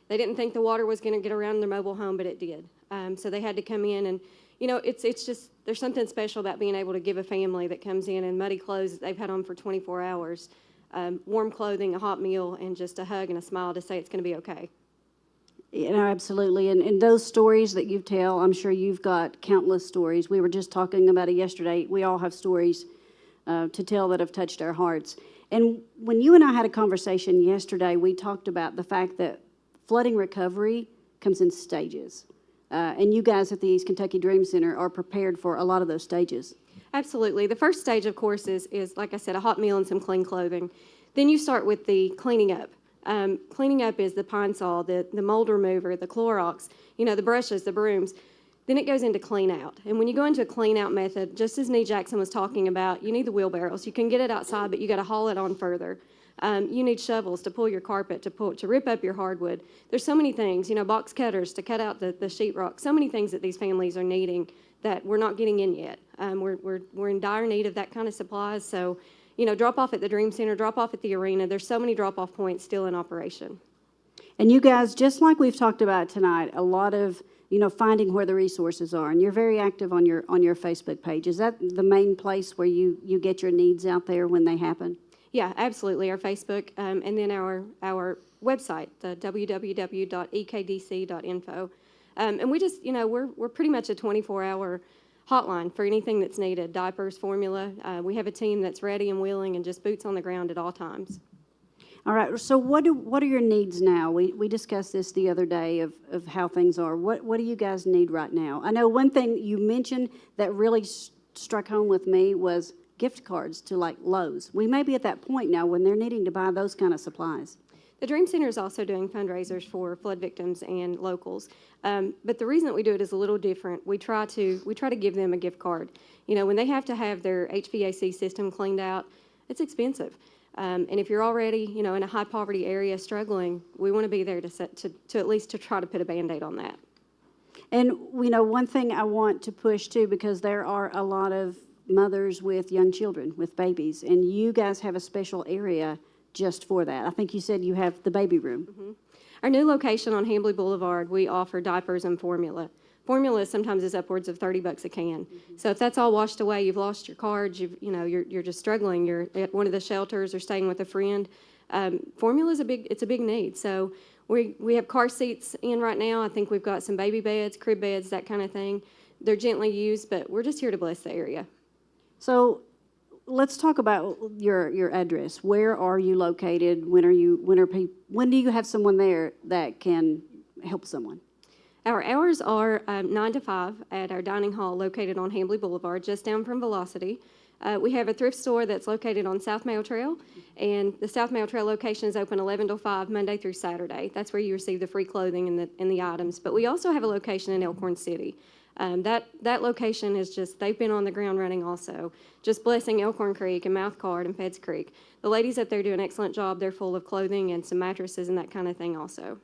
Speaker 14: They didn't think the water was going to get around their mobile home, but it did. So they had to come in, and it's just, there's something special about being able to give a family that comes in in muddy clothes that they've had on for 24 hours, warm clothing, a hot meal, and just a hug and a smile to say it's going to be okay.
Speaker 3: Absolutely. And those stories that you tell, I'm sure you've got countless stories. We were just talking about it yesterday. We all have stories to tell that have touched our hearts. And when you and I had a conversation yesterday, we talked about the fact that flooding recovery comes in stages. And you guys at the East Kentucky Dream Center are prepared for a lot of those stages.
Speaker 14: Absolutely. The first stage, of course, is like I said, a hot meal and some clean clothing. Then you start with the cleaning up. Cleaning up is the pine saw, the mold remover, the Clorox, the brushes, the brooms. Then it goes into clean out. And when you go into a clean out method, just as Nee Jackson was talking about, you need the wheelbarrows. You can get it outside, but you got to haul it on further. You need shovels to pull your carpet, to rip up your hardwood. There's so many things, box cutters to cut out the sheetrock. So many things that these families are needing that we're not getting in yet. We're in dire need of that kind of supplies. So, drop off at the Dream Center, drop off at the arena. There's so many drop off points still in operation.
Speaker 3: And you guys, just like we've talked about tonight, a lot of finding where the resources are, and you're very active on your Facebook page. Is that the main place where you get your needs out there when they happen?
Speaker 14: Yeah, absolutely. Our Facebook, and then our website, the www.ekdc.info. And we just, we're pretty much a 24-hour hotline for anything that's needed, diapers, formula. We have a team that's ready and willing and just boots on the ground at all times.
Speaker 3: All right, so what are your needs now? We discussed this the other day of how things are. What do you guys need right now? I know one thing you mentioned that really struck home with me was gift cards to like Lowe's. We may be at that point now when they're needing to buy those kind of supplies.
Speaker 14: The Dream Center is also doing fundraisers for flood victims and locals. But the reason that we do it is a little different. We try to give them a gift card. When they have to have their HVAC system cleaned out, it's expensive. And if you're already, in a high poverty area struggling, we want to be there to at least to try to put a Band-Aid on that.
Speaker 3: And, one thing I want to push too, because there are a lot of mothers with young children, with babies, and you guys have a special area just for that. I think you said you have the baby room.
Speaker 14: Mm-hmm. Our new location on Hambley Boulevard, we offer diapers and formula. Formula sometimes is upwards of $30 a can. Mm-hmm. So if that's all washed away, you've lost your cards, you're just struggling, you're at one of the shelters or staying with a friend, formula is a big need. So we have car seats in right now. I think we've got some baby beds, crib beds, that kind of thing. They're gently used, but we're just here to bless the area.
Speaker 3: So let's talk about your address. Where are you located? When do you have someone there that can help someone?
Speaker 14: Our hours are 9 to 5 at our dining hall located on Hambley Boulevard, just down from Velocity. We have a thrift store that's located on South Mail Trail, and the South Mail Trail location is open 11 till 5, Monday through Saturday. That's where you receive the free clothing and the items. But we also have a location in Elkhorn City. That location is just, they've been on the ground running also, just blessing Elkhorn Creek and Mouthcard and Feds Creek. The ladies up there do an excellent job. They're full of clothing and some mattresses and that kind of thing also.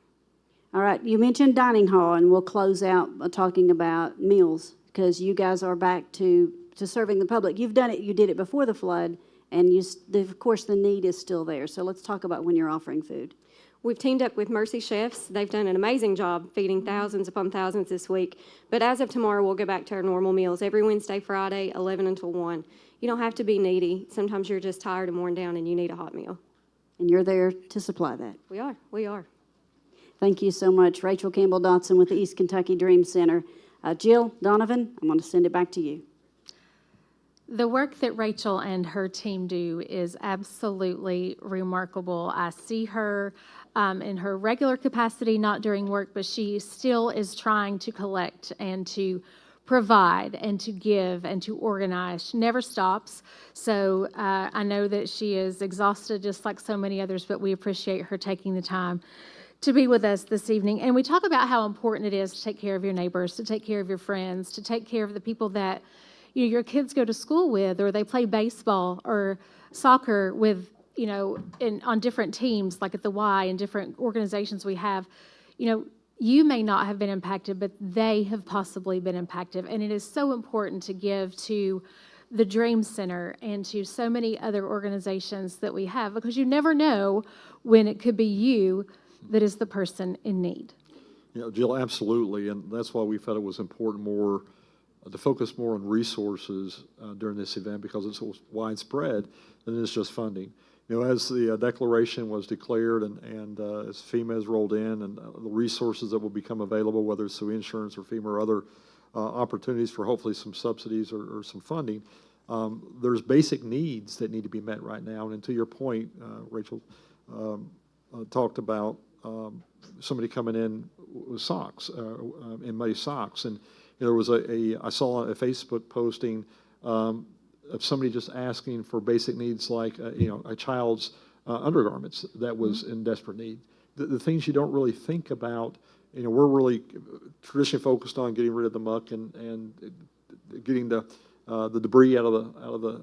Speaker 3: All right, you mentioned dining hall, and we'll close out talking about meals, because you guys are back to serving the public. You've done it, you did it before the flood, and of course the need is still there. So let's talk about when you're offering food.
Speaker 14: We've teamed up with Mercy Chefs. They've done an amazing job feeding thousands upon thousands this week. But as of tomorrow, we'll go back to our normal meals every Wednesday, Friday, 11 until 1. You don't have to be needy. Sometimes you're just tired and worn down and you need a hot meal.
Speaker 3: And you're there to supply that.
Speaker 14: We are.
Speaker 3: Thank you so much. Rachel Campbell-Dotson with the East Kentucky Dream Center. Jill, Donovan, I'm going to send it back to you.
Speaker 1: The work that Rachel and her team do is absolutely remarkable. I see her in her regular capacity, not during work, but she still is trying to collect and to provide and to give and to organize. She never stops. So I know that she is exhausted just like so many others, but we appreciate her taking the time to be with us this evening. And we talk about how important it is to take care of your neighbors, to take care of your friends, to take care of the people that your kids go to school with, or they play baseball or soccer with, on different teams, like at the Y and different organizations we have. You may not have been impacted, but they have possibly been impacted. And it is so important to give to the Dream Center and to so many other organizations that we have, because you never know when it could be you that is the person in need.
Speaker 2: Jill, absolutely. And that's why we felt it was important to focus more on resources during this event, because it's so widespread than it's just funding. As the declaration was declared and as FEMA has rolled in, and the resources that will become available, whether it's through insurance or FEMA or other opportunities for hopefully some subsidies or some funding, there's basic needs that need to be met right now. And to your point, Rachel talked about somebody coming in with socks, in muddy socks. And there was I saw a Facebook posting of somebody just asking for basic needs like, a child's undergarments that was in desperate need. The things you don't really think about, we're really traditionally focused on getting rid of the muck and getting the debris out of the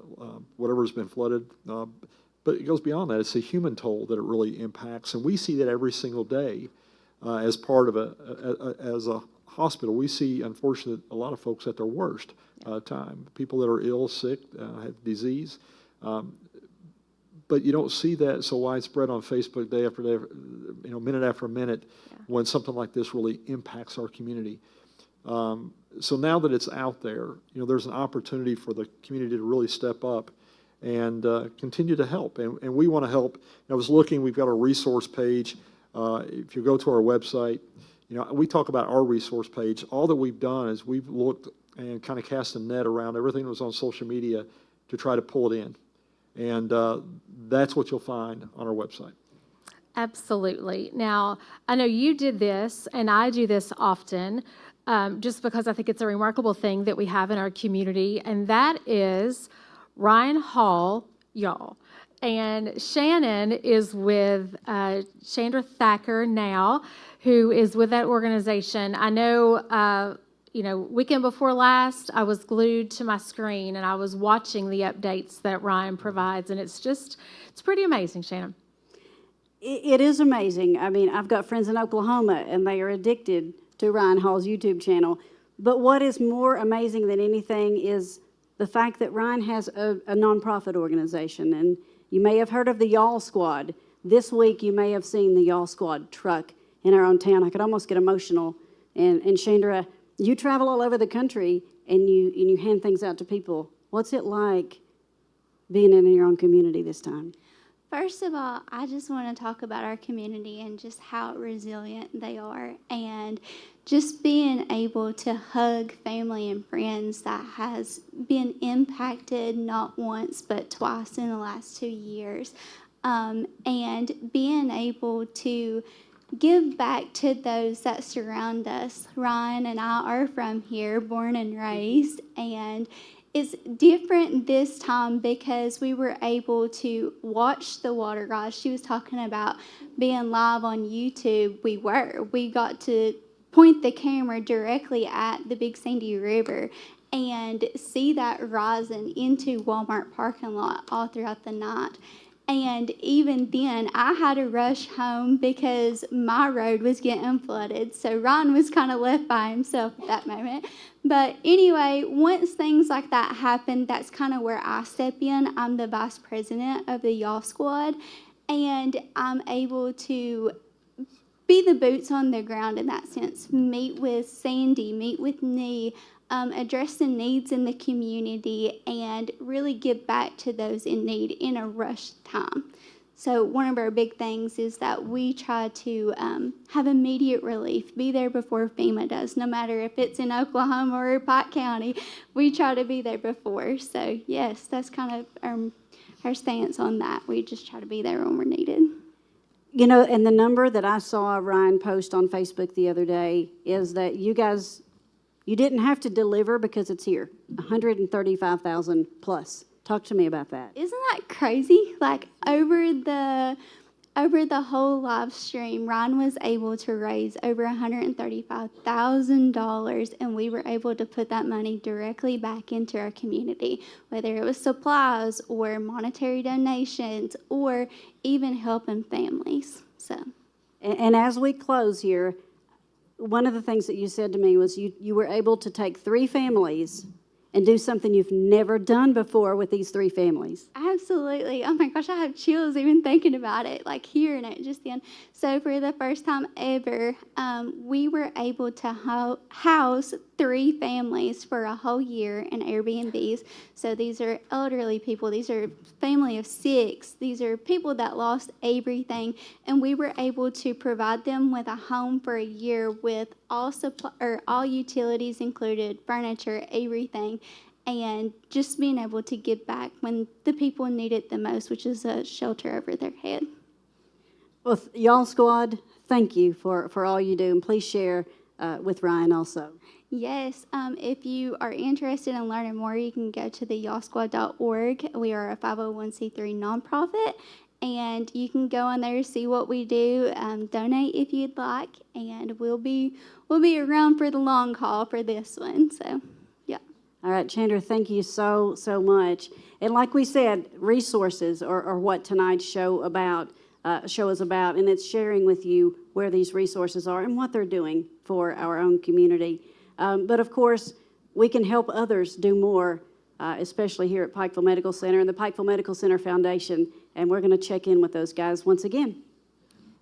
Speaker 2: whatever's been flooded. But it goes beyond that. It's the human toll that it really impacts. And we see that every single day as part of as a hospital. We see, unfortunately, a lot of folks at their worst time. People that are ill, sick, have disease. But you don't see that so widespread on Facebook day after day, minute after minute, when something like this really impacts our community. So now that it's out there, there's an opportunity for the community to really step up and continue to help. And we want to help. I was looking, we've got a resource page. If you go to our website, we talk about our resource page. All that we've done is we've looked and kind of cast a net around everything that was on social media to try to pull it in. And that's what you'll find on our website.
Speaker 1: Absolutely. Now, I know you did this, and I do this often, just because I think it's a remarkable thing that we have in our community, and that is Ryan Hall, y'all. And Shannon is with Chandra Thacker now, who is with that organization. I know, weekend before last, I was glued to my screen and I was watching the updates that Ryan provides, and it's pretty amazing, Shannon.
Speaker 3: It is amazing. I mean, I've got friends in Oklahoma, and they are addicted to Ryan Hall's YouTube channel. But what is more amazing than anything is the fact that Ryan has a nonprofit organization. And you may have heard of the Y'all Squad. This week, you may have seen the Y'all Squad truck in our own town. I could almost get emotional. And Chandra, you travel all over the country, and you hand things out to people. What's it like being in your own community this time?
Speaker 15: First of all, I just want to talk about our community and just how resilient they are, and just being able to hug family and friends that has been impacted not once but twice in the last 2 years, and being able to give back to those that surround us. Ryan and I are from here, born and raised, and it's different this time because we were able to watch the water rise. She was talking about being live on YouTube. We got to point the camera directly at the Big Sandy River and see that rising into Walmart parking lot all throughout the night. And even then, I had to rush home because my road was getting flooded. So Ryan was kind of left by himself at that moment. But anyway, once things like that happen, that's kind of where I step in. I'm the vice president of the Y'all Squad, and I'm able to be the boots on the ground in that sense. Meet with Sandy, meet with Nee, address the needs in the community, and really give back to those in need in a rushed time. So one of our big things is that we try to have immediate relief, be there before FEMA does, no matter if it's in Oklahoma or Pike County, we try to be there before. So yes, that's kind of our stance on that. We just try to be there when we're needed.
Speaker 3: You know, and the number that I saw Ryan post on Facebook the other day is that you guys, you didn't have to deliver because it's here, 135,000 plus. Talk to me about that.
Speaker 15: Isn't that crazy? Like over the whole live stream, Ryan was able to raise over $135,000, and we were able to put that money directly back into our community, whether it was supplies or monetary donations or even helping families. So,
Speaker 3: And as we close here, one of the things that you said to me was you were able to take 3 families and do something you've never done before with these 3 families.
Speaker 15: absolutely. Oh my gosh, I have chills even thinking about it, like hearing it just then. So for the first time ever, we were able to house 3 families for a whole year in Airbnbs. So these are elderly people. These are family of 6. These are people that lost everything. And we were able to provide them with a home for a year with all utilities included, furniture, everything. And just being able to give back when the people need it the most, which is a shelter over their head.
Speaker 3: Well, Y'all Squad, thank you for all you do, and please share with Ryan also.
Speaker 15: Yes, if you are interested in learning more, you can go to the y'allsquad.org. We are a 501c3 nonprofit, and you can go on there, see what we do, donate if you'd like, and we'll be around for the long haul for this one. So, yeah.
Speaker 3: All right, Chandra, thank you so much. And like we said, resources are what tonight's show is about, and it's sharing with you where these resources are and what they're doing for our own community. But of course, we can help others do more, especially here at Pikeville Medical Center and the Pikeville Medical Center Foundation, and we're going to check in with those guys once again.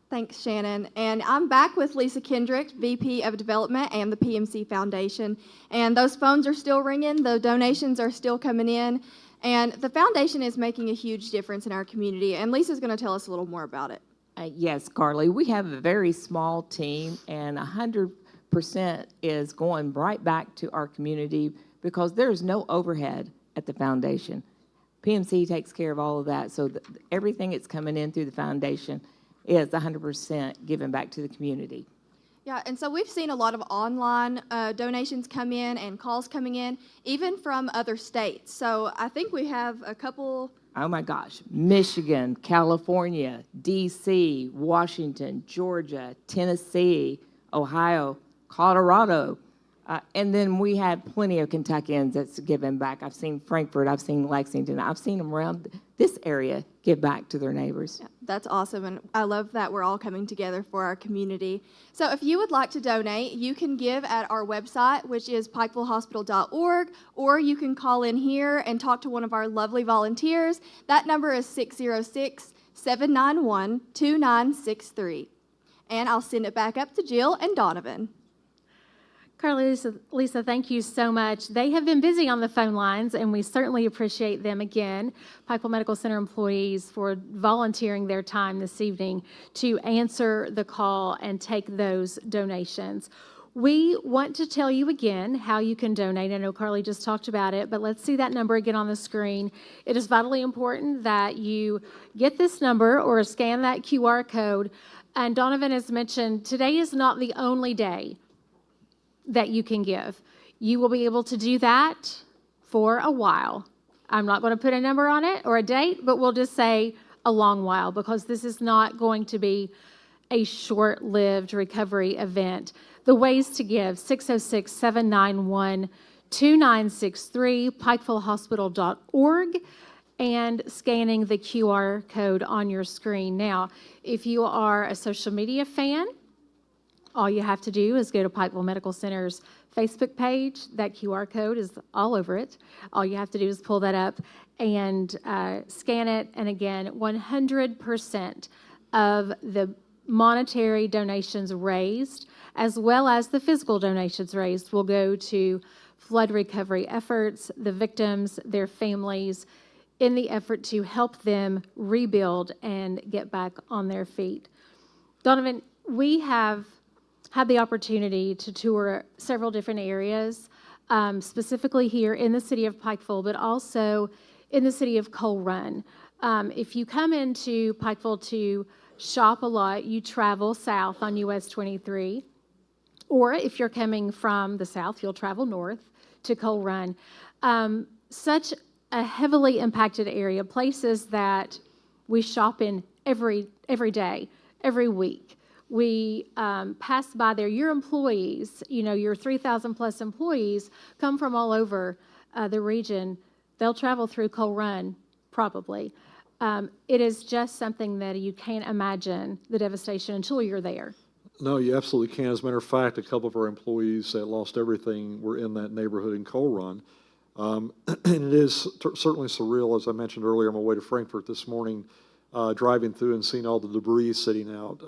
Speaker 6: Thanks, Shannon. And I'm back with Lisa Kendrick, VP of Development and the PMC Foundation. And those phones are still ringing, the donations are still coming in, and the foundation is making a huge difference in our community. And Lisa's going to tell us a little more about it.
Speaker 10: Yes, Carly, we have a very small team, and 100% is going right back to our community because there's no overhead at the foundation. PMC takes care of all of that, so everything that's coming in through the foundation is 100% given back to the community.
Speaker 6: Yeah, and so we've seen a lot of online donations come in and calls coming in, even from other states. So I think we have a couple.
Speaker 10: Oh my gosh, Michigan, California, D.C., Washington, Georgia, Tennessee, Ohio, Colorado, and then we have plenty of Kentuckians that's given back. I've seen Frankfort, I've seen Lexington, I've seen them around this area give back to their neighbors.
Speaker 6: Yeah, that's awesome, and I love that we're all coming together for our community. So if you would like to donate, you can give at our website, which is pikevillehospital.org, or you can call in here and talk to one of our lovely volunteers. That number is 606-791-2963. And I'll send it back up to Jill and Donovan.
Speaker 1: Carly, Lisa, thank you so much. They have been busy on the phone lines, and we certainly appreciate them again, Pikeville Medical Center employees, for volunteering their time this evening to answer the call and take those donations. We want to tell you again how you can donate. I know Carly just talked about it, but let's see that number again on the screen. It is vitally important that you get this number or scan that QR code. And Donovan has mentioned today is not the only day that you can give. You will be able to do that for a while. I'm not going to put a number on it or a date, but we'll just say a long while, because this is not going to be a short-lived recovery event. The ways to give: 606-791-2963, pikevillehospital.org, and scanning the QR code on your screen. Now, if you are a social media fan, all you have to do is go to Pikeville Medical Center's Facebook page. That QR code is all over it. All you have to do is pull that up and scan it. And again, 100% of the monetary donations raised, as well as the physical donations raised, will go to flood recovery efforts, the victims, their families, in the effort to help them rebuild and get back on their feet. Donovan, we have had the opportunity to tour several different areas, specifically here in the city of Pikeville, but also in the city of Coal Run. If you come into Pikeville to shop a lot, you travel south on US 23, or if you're coming from the south, you'll travel north to Coal Run. Such a heavily impacted area, places that we shop in every day, every week. We pass by there. Your employees, your 3,000 plus employees come from all over the region. They'll travel through Coal Run, probably. It is just something that you can't imagine the devastation until you're there.
Speaker 2: No, you absolutely can. As a matter of fact, a couple of our employees that lost everything were in that neighborhood in Coal Run. And it is certainly surreal. As I mentioned earlier, on my way to Frankfort this morning, driving through and seeing all the debris sitting out.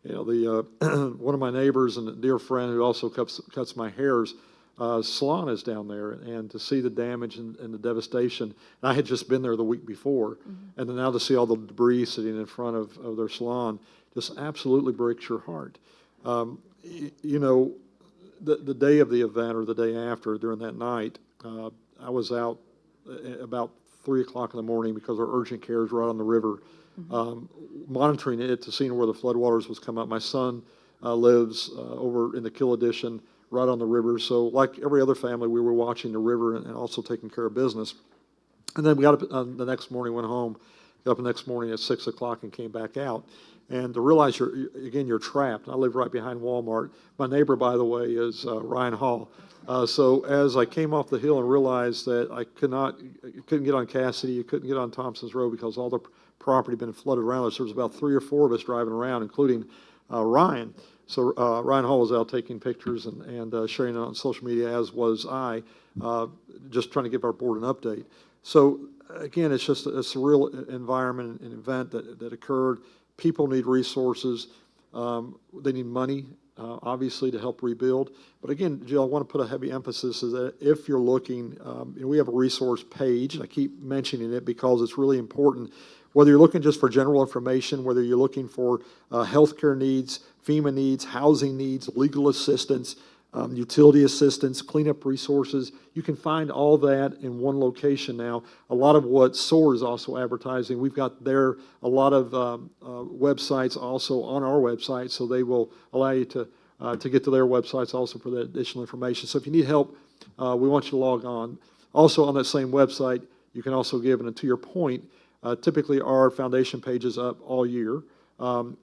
Speaker 2: One of my neighbors and a dear friend who also cuts my hairs, salon is down there, and to see the damage and the devastation. And I had just been there the week before, and then now to see all the debris sitting in front of their salon just absolutely breaks your heart. The day of the event or the day after, during that night, I was out about 3 o'clock in the morning because our urgent care is right on the river, monitoring it to see where the floodwaters was coming up. My son lives over in the Kill Edition, right on the river. So like every other family, we were watching the river and also taking care of business. And then we got up the next morning, went home, got up the next morning at 6 o'clock and came back out. And to realize you're trapped. I live right behind Walmart. My neighbor, by the way, is Ryan Hall. So as I came off the hill and realized that I couldn't get on Cassidy, you couldn't get on Thompson's Road because all the property had been flooded around us. There was about 3 or 4 of us driving around, including Ryan. So Ryan Hall was out taking pictures and sharing it on social media, as was I, just trying to give our board an update. So again, it's just a surreal environment and event that occurred. People need resources. They need money, obviously, to help rebuild. But again, Jill, I want to put a heavy emphasis is that if you're looking, we have a resource page, and I keep mentioning it because it's really important. Whether you're looking just for general information, whether you're looking for healthcare needs, FEMA needs, housing needs, legal assistance, utility assistance, cleanup resources, you can find all that in one location now. A lot of what SOAR is also advertising, we've got there a lot of websites also on our website, so they will allow you to get to their websites also for that additional information. So if you need help, we want you to log on. Also on that same website, you can also give, and to your point, typically our foundation page is up all year.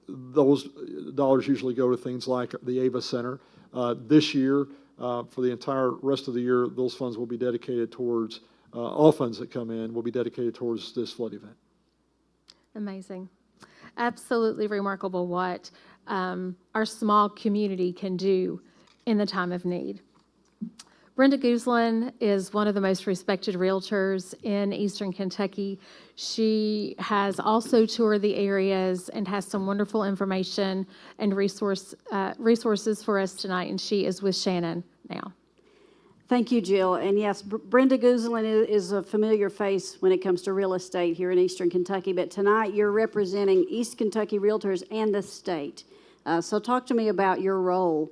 Speaker 2: Those dollars usually go to things like the AVA Center. This year, for the entire rest of the year, those funds will be dedicated towards, all funds that come in will be dedicated towards this flood event.
Speaker 1: Amazing. Absolutely remarkable what our small community can do in the time of need. Brenda Gooslin is one of the most respected realtors in Eastern Kentucky. She has also toured the areas and has some wonderful information and resources for us tonight, and she is with Shannon now.
Speaker 3: Thank you, Jill. And yes, Brenda Gooslin is a familiar face when it comes to real estate here in Eastern Kentucky, but tonight you're representing East Kentucky Realtors and the state. So talk to me about your role,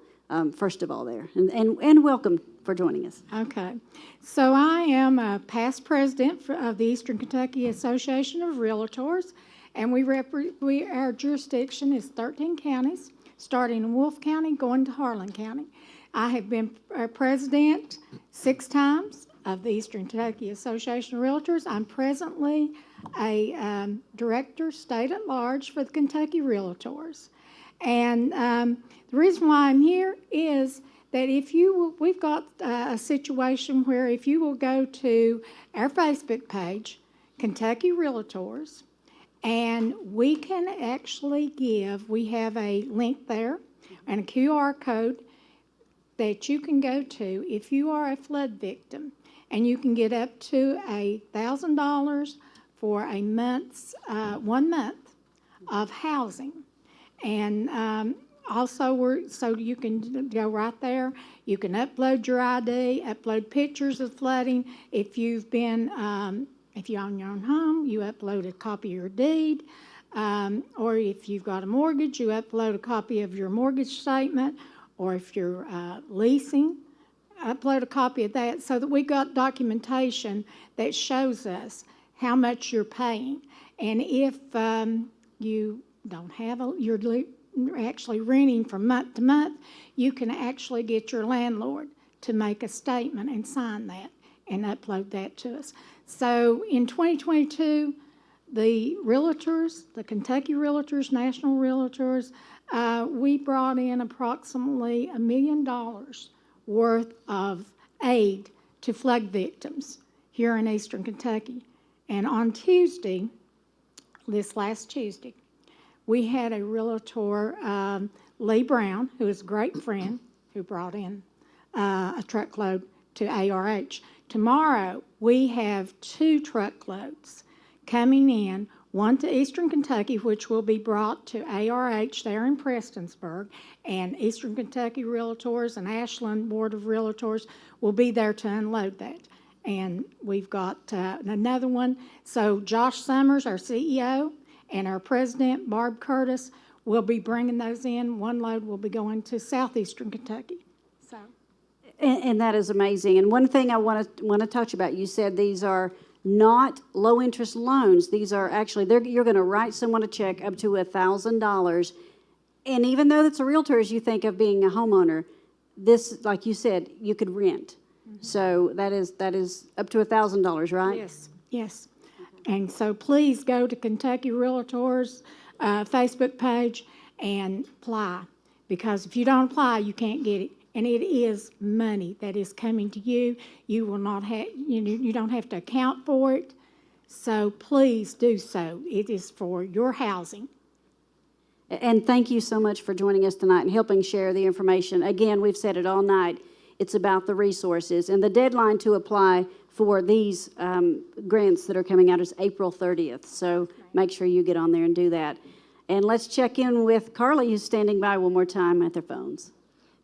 Speaker 3: first of all, there, and welcome for joining us.
Speaker 16: Okay. So I am a past president of the Eastern Kentucky Association of Realtors, and our jurisdiction is 13 counties, starting in Wolfe County, going to Harlan County. I have been president 6 times, of the Eastern Kentucky Association of Realtors. I'm presently a director, state at large, for the Kentucky Realtors. And the reason why I'm here is that we've got a situation where if you will go to our Facebook page, Kentucky Realtors, and we can actually we have a link there and a QR code that you can go to if you are a flood victim, and you can get up to $1,000 for a month's 1 month of housing. And also, so you can go right there. You can upload your ID, upload pictures of flooding. If you've been, if you own your own home, you upload a copy of your deed. Or if you've got a mortgage, you upload a copy of your mortgage statement. Or if you're leasing, upload a copy of that so that we've got documentation that shows us how much you're paying. And if you don't have you're actually renting from month to month, you can actually get your landlord to make a statement and sign that and upload that to us. So in 2022, the realtors, the Kentucky Realtors, National Realtors, we brought in approximately $1 million worth of aid to flood victims here in Eastern Kentucky. And on Tuesday, this last Tuesday, we had a realtor, Lee Brown, who is a great friend, who brought in a truckload to ARH. Tomorrow, we have 2 truckloads coming in, one to Eastern Kentucky, which will be brought to ARH there in Prestonsburg, and Eastern Kentucky Realtors and Ashland Board of Realtors will be there to unload that. And we've got another one. So Josh Summers, our CEO, and our president, Barb Curtis, will be bringing those in. One load will be going to southeastern Kentucky. So,
Speaker 3: And that is amazing. And one thing I want to touch about, you said these are not low-interest loans. These are actually, you're going to write someone a check up to $1,000. And even though it's a realtor, as you think of being a homeowner, this, like you said, you could rent. Mm-hmm. So that is up to $1,000, right?
Speaker 16: Yes, yes. And so please go to Kentucky Realtors Facebook page and apply, because if you don't apply, you can't get it. And it is money that is coming to you. You will not have, you don't have to account for it. So please do so. It is for your housing.
Speaker 3: And thank you so much for joining us tonight and helping share the information. Again, we've said it all night. It's about the resources. And the deadline to apply for these grants that are coming out is April 30th. So make sure you get on there and do that. And let's check in with Carly, who's standing by one more time at their phones.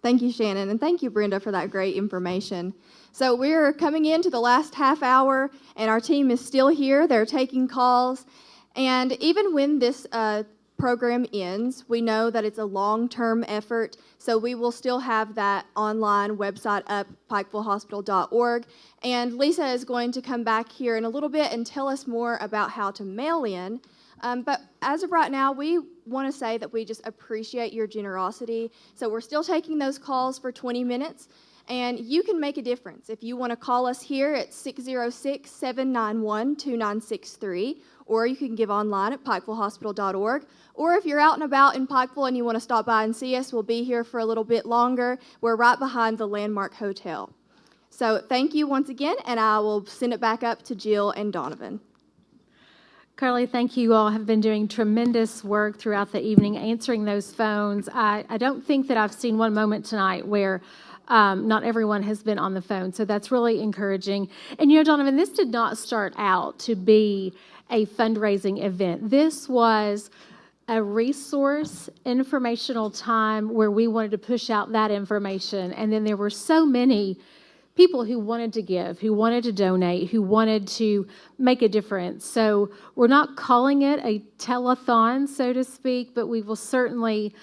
Speaker 6: Thank you, Shannon, and thank you, Brenda, for that great information. So we're coming into the last half hour, and our team is still here. They're taking calls. And even when this program ends, we know that it's a long-term effort, so we will still have that online website up, pikevillehospital.org. And Lisa is going to come back here in a little bit and tell us more about how to mail in. But as of right now, we want to say that we just appreciate your generosity. So we're still taking those calls for 20 minutes, and you can make a difference. If you want to call us here at 606-791-2963, or you can give online at pikevillehospital.org. Or if you're out and about in Pikeville and you want to stop by and see us, we'll be here for a little bit longer. We're right behind the Landmark Hotel. So thank you once again, and I will send it back up to Jill and Donovan.
Speaker 1: Carly, thank you. You all have been doing tremendous work throughout the evening answering those phones. I don't think that I've seen one moment tonight where not everyone has been on the phone, so that's really encouraging. And Donovan, this did not start out to be a fundraising event. This was a resource informational time where we wanted to push out that information, and then there were so many people who wanted to give, who wanted to donate, who wanted to make a difference. So we're not calling it a telethon, so to speak, but we will certainly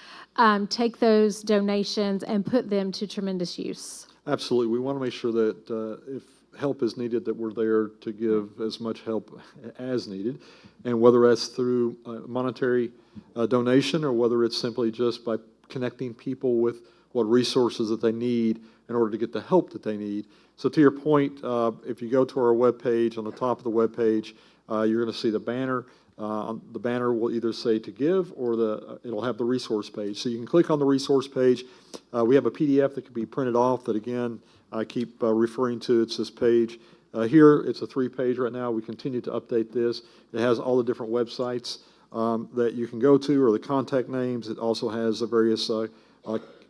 Speaker 1: take those donations and put them to tremendous use.
Speaker 2: Absolutely. We want to make sure that if help is needed, that we're there to give as much help as needed. And whether that's through monetary donation or whether it's simply just by connecting people with what resources that they need in order to get the help that they need, So to your point, if you go to our webpage, on the top of the webpage, you're going to see the banner. The banner will either say to give or it'll have the resource page. So you can click on the resource page. We have a PDF that can be printed off that, again, I keep referring to. It's this page. Here, it's a 3-page right now. We continue to update this. It has all the different websites that you can go to, or the contact names. It also has the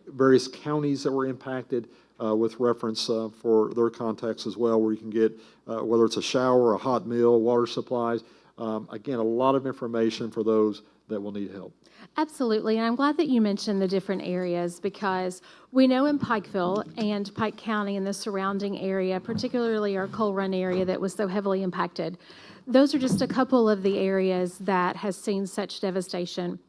Speaker 2: various counties that were impacted with reference for their contacts as well, where you can get whether it's a shower, a hot meal, water supplies. Again, a lot of information for those that will need help.
Speaker 1: Absolutely, and I'm glad that you mentioned the different areas, because we know in Pikeville and Pike County and the surrounding area, particularly our Coal Run area that was so heavily impacted, those are just a couple of the areas that has seen such devastation.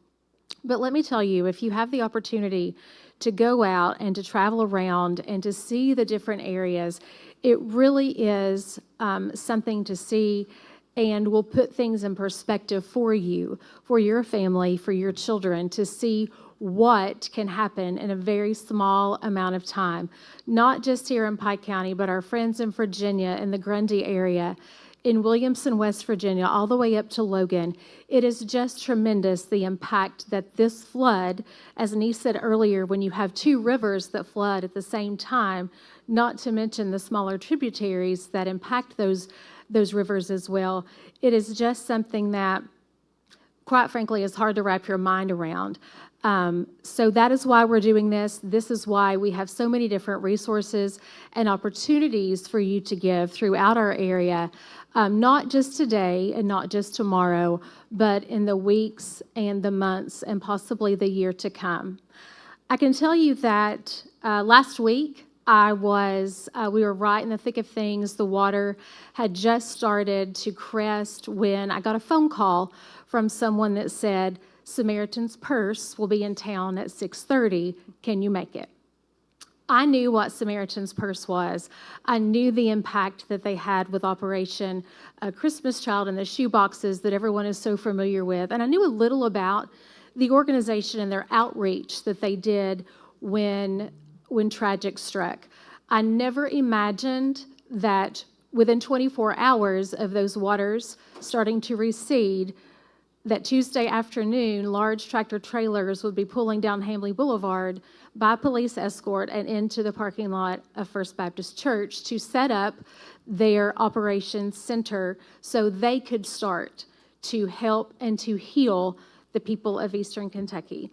Speaker 1: But let me tell you, if you have the opportunity to go out and to travel around and to see the different areas, it really is something to see, and will put things in perspective for you, for your family, for your children, to see what can happen in a very small amount of time. Not just here in Pike County, but our friends in Virginia, in the Grundy area, in Williamson, West Virginia, all the way up to Logan. It is just tremendous, the impact that this flood, as Denise said earlier, when you have 2 rivers that flood at the same time, not to mention the smaller tributaries that impact those rivers as well. It is just something that, quite frankly, is hard to wrap your mind around. So that is why we're doing this. This is why we have so many different resources and opportunities for you to give throughout our area, not just today and not just tomorrow, but in the weeks and the months and possibly the year to come. I can tell you that last week, we were right in the thick of things. The water had just started to crest when I got a phone call from someone that said, Samaritan's Purse will be in town at 6:30. Can you make it? I knew what Samaritan's Purse was. I knew the impact that they had with Operation Christmas Child and the shoe boxes that everyone is so familiar with. And I knew a little about the organization and their outreach that they did when tragic struck. I never imagined that within 24 hours of those waters starting to recede, that Tuesday afternoon, large tractor trailers would be pulling down Hamley Boulevard by police escort and into the parking lot of First Baptist Church to set up their operations center so they could start to help and to heal the people of Eastern Kentucky.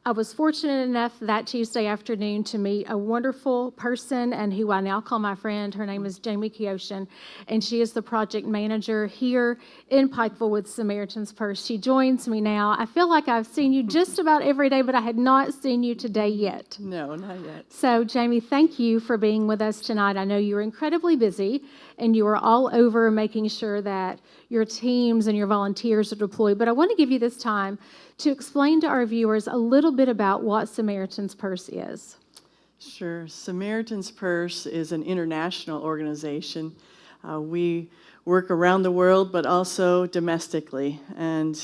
Speaker 1: I was fortunate enough that Tuesday afternoon to meet a wonderful person, and who I now call my friend. Her name is Jamie Kioshin, and she is the project manager here in Pikeville with Samaritan's Purse. She joins me now. I feel like I've seen you just about every day, but I had not seen you today yet.
Speaker 17: No, not yet.
Speaker 1: So, Jamie, thank you for being with us tonight. I know you're incredibly busy, and you are all over making sure that your teams and your volunteers are deployed, but I want to give you this time to explain to our viewers a little bit about what Samaritan's Purse is.
Speaker 17: Sure. Samaritan's Purse is an international organization. We work around the world, but also domestically. And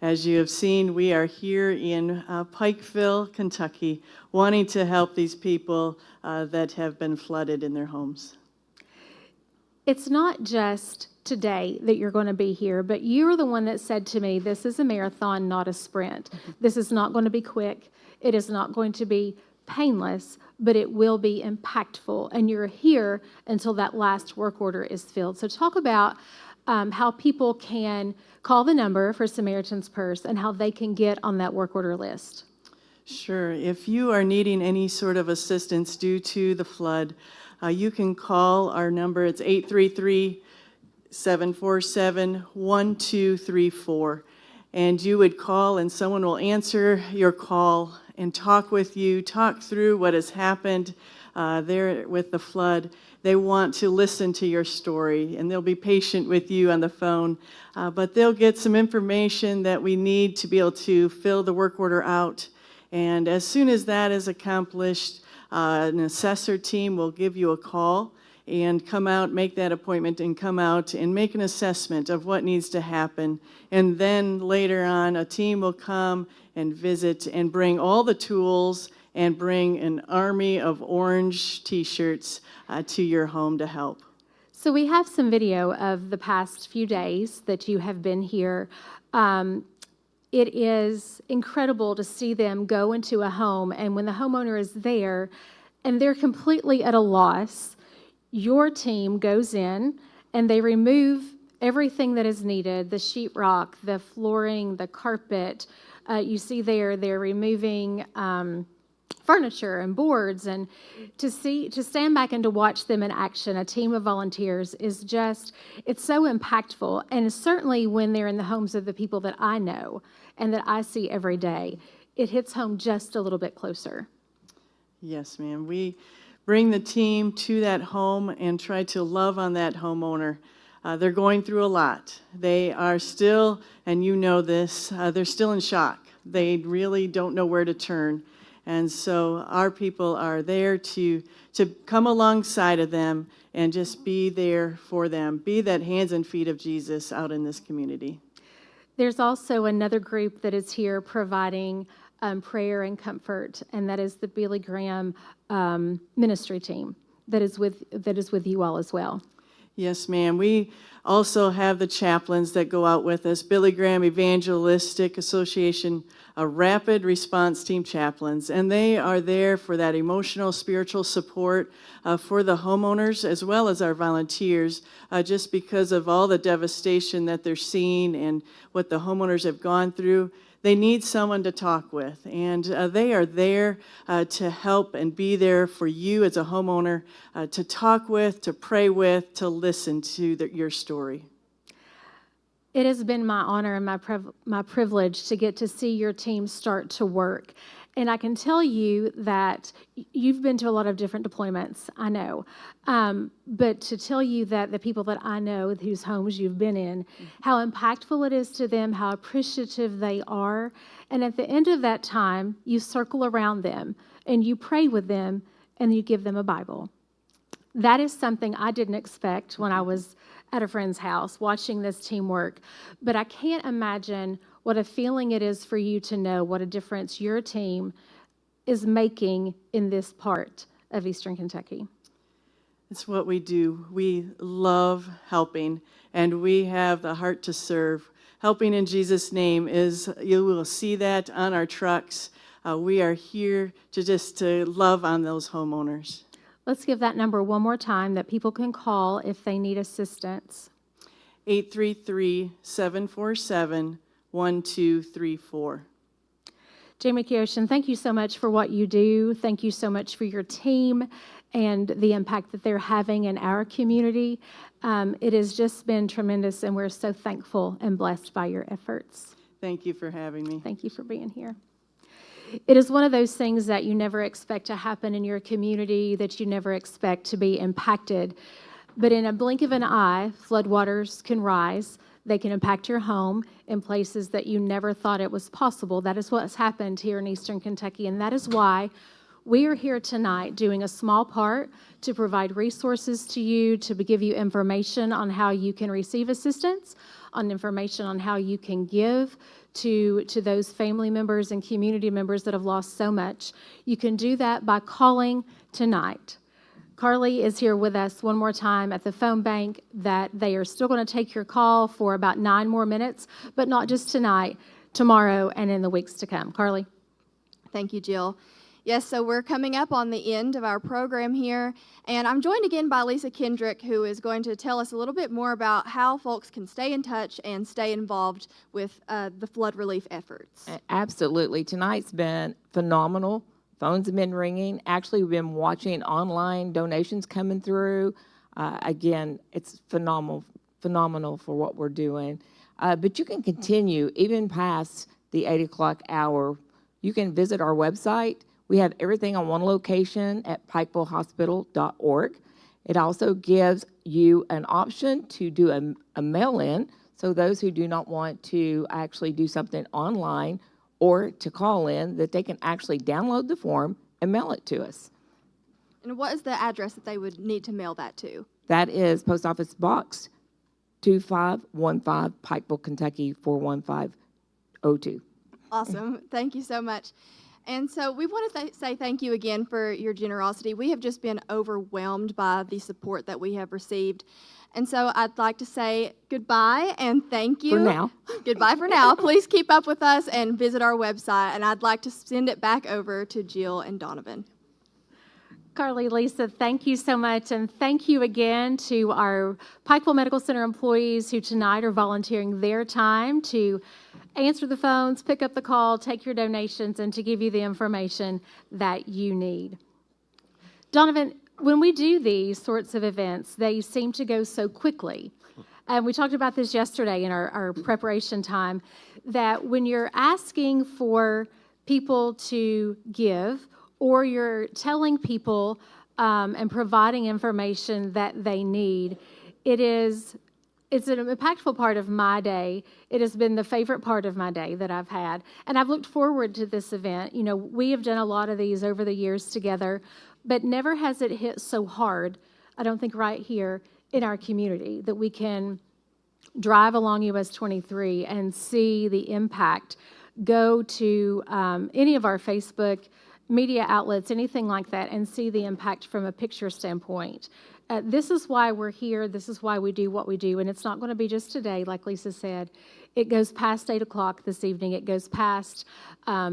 Speaker 17: as you have seen, we are here in Pikeville, Kentucky, wanting to help these people that have been flooded in their homes.
Speaker 1: It's not just today that you're going to be here, but you're the one that said to me, this is a marathon, not a sprint. This is not going to be quick. It is not going to be painless, but it will be impactful. And you're here until that last work order is filled. So talk about how people can call the number for Samaritan's Purse and how they can get on that work order list.
Speaker 17: Sure. If you are needing any sort of assistance due to the flood, you can call our number. It's 833-747-1234. And you would call and someone will answer your call and talk with you, talk through what has happened there with the flood. They want to listen to your story, and they'll be patient with you on the phone. But they'll get some information that we need to be able to fill the work order out. And as soon as that is accomplished, an assessor team will give you a call and come out, make that appointment, and come out and make an assessment of what needs to happen. And then later on, a team will come and visit and bring all the tools and bring an army of orange T-shirts to your home to help.
Speaker 1: So we have some video of the past few days that you have been here. It is incredible to see them go into a home, and when the homeowner is there and they're completely at a loss, your team goes in and they remove everything that is needed, the sheetrock, the flooring, the carpet. You see there, they're removing furniture and boards, and to stand back and to watch them in action, a team of volunteers, is just, it's so impactful. And certainly when they're in the homes of the people that I know and that I see every day, it hits home just a little bit closer.
Speaker 17: Yes, ma'am. We bring the team to that home and try to love on that homeowner. They're going through a lot. They are still, and you know this, they're still in shock. They really don't know where to turn. And so our people are there to come alongside of them and just be there for them, be that hands and feet of Jesus out in this community.
Speaker 1: There's also another group that is here providing prayer and comfort, and that is the Billy Graham ministry team that is with you all as well.
Speaker 17: Yes, ma'am. We also have the chaplains that go out with us, Billy Graham Evangelistic Association, rapid response team chaplains, and they are there for that emotional, spiritual support for the homeowners as well as our volunteers, just because of all the devastation that they're seeing and what the homeowners have gone through. They need someone to talk with, and they are there to help and be there for you as a homeowner, to talk with, to pray with, to listen to your story.
Speaker 1: It has been my honor and my privilege to get to see your team start to work. And I can tell you that you've been to a lot of different deployments, I know. But to tell you that the people that I know whose homes you've been in, how impactful it is to them, how appreciative they are. And at the end of that time, you circle around them and you pray with them and you give them a Bible. That is something I didn't expect when I was at a friend's house watching this team work. But I can't imagine what a feeling it is for you to know what a difference your team is making in this part of Eastern Kentucky.
Speaker 17: It's what we do. We love helping, and we have the heart to serve. Helping in Jesus' name is, you will see that on our trucks. We are here to love on those homeowners.
Speaker 1: Let's give that number one more time that people can call if they need assistance.
Speaker 17: 833-747-1234.
Speaker 1: Jamie Kioshin, thank you so much for what you do. Thank you so much for your team and the impact that they're having in our community. It has just been tremendous, and we're so thankful and blessed by your efforts.
Speaker 17: Thank you for having me.
Speaker 1: Thank you for being here. It is one of those things that you never expect to happen in your community, that you never expect to be impacted. But in a blink of an eye, floodwaters can rise. They can impact your home in places that you never thought it was possible. That is what's happened here in Eastern Kentucky, and that is why we are here tonight doing a small part to provide resources to you, to give you information on how you can receive assistance, on information on how you can give to those family members and community members that have lost so much. You can do that by calling tonight. Carly is here with us one more time at the phone bank, that they are still going to take your call for about 9 more minutes, but not just tonight, tomorrow and in the weeks to come. Carly.
Speaker 6: Thank you, Jill. Yes, so we're coming up on the end of our program here, and I'm joined again by Lisa Kendrick, who is going to tell us a little bit more about how folks can stay in touch and stay involved with the flood relief efforts.
Speaker 10: Absolutely. Tonight's been phenomenal. Phones have been ringing. Actually, we've been watching online donations coming through. Again, it's phenomenal for what we're doing. But you can continue even past the 8 o'clock hour. You can visit our website. We have everything on one location at pikevillehospital.org. It also gives you an option to do a mail-in, so those who do not want to actually do something online or to call in, that they can actually download the form and mail it to us.
Speaker 6: And what is the address that they would need to mail that to?
Speaker 10: That is Post Office Box 2515, Pikeville, Kentucky 41502.
Speaker 6: Awesome. Thank you so much. And so we want to say thank you again for your generosity. We have just been overwhelmed by the support that we have received. And so I'd like to say goodbye and thank you.
Speaker 10: For now.
Speaker 6: Goodbye for now. Please keep up with us and visit our website. And I'd like to send it back over to Jill and Donovan.
Speaker 1: Carly, Lisa, thank you so much. And thank you again to our Pikeville Medical Center employees who tonight are volunteering their time to answer the phones, pick up the call, take your donations, and to give you the information that you need. Donovan, when we do these sorts of events, they seem to go so quickly. And we talked about this yesterday in our preparation time, that when you're asking for people to give, or you're telling people and providing information that they need, it's an impactful part of my day. It has been the favorite part of my day that I've had. And I've looked forward to this event. You know, we have done a lot of these over the years together, but never has it hit so hard, I don't think right here in our community, that we can drive along US 23 and see the impact go to any of our Facebook media outlets, anything like that, and see the impact from a picture standpoint. This is why we're here. This is why we do what we do. And it's not going to be just today, like Lisa said. It goes past 8 o'clock this evening. It goes past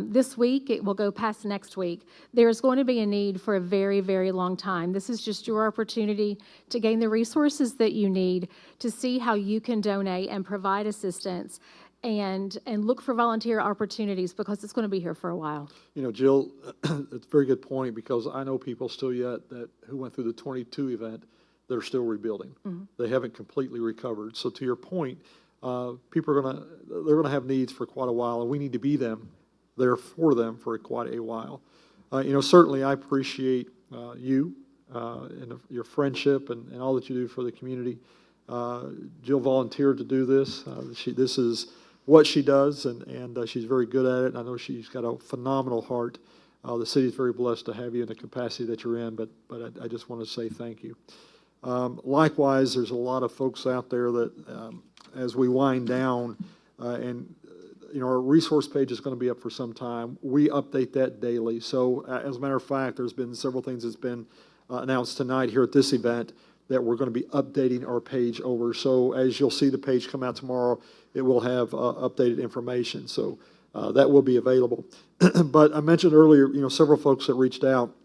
Speaker 1: this week. It will go past next week. There's going to be a need for a very, very long time. This is just your opportunity to gain the resources that you need to see how you can donate and provide assistance and look for volunteer opportunities, because it's going to be here for a while.
Speaker 2: You know, Jill, it's a very good point, because I know people still yet who went through the 22 event that are still rebuilding. Mm-hmm. They haven't completely recovered. So to your point, people are they're gonna have needs for quite a while, and we need to be there for them for quite a while. You know, certainly I appreciate you and your friendship and all that you do for the community. Jill volunteered to do this. This is what she does, and she's very good at it, and I know she's got a phenomenal heart. The city is very blessed to have you in the capacity that you're in, but I just want to say thank you. Likewise, there's a lot of folks out there that, as we wind down, and you know, our resource page is going to be up for some time. We update that daily. So as a matter of fact, there's been several things that's been announced tonight here at this event that we're going to be updating our page over. So as you'll see the page come out tomorrow, it will have updated information. So that will be available. But I mentioned earlier, you know, several folks that reached out,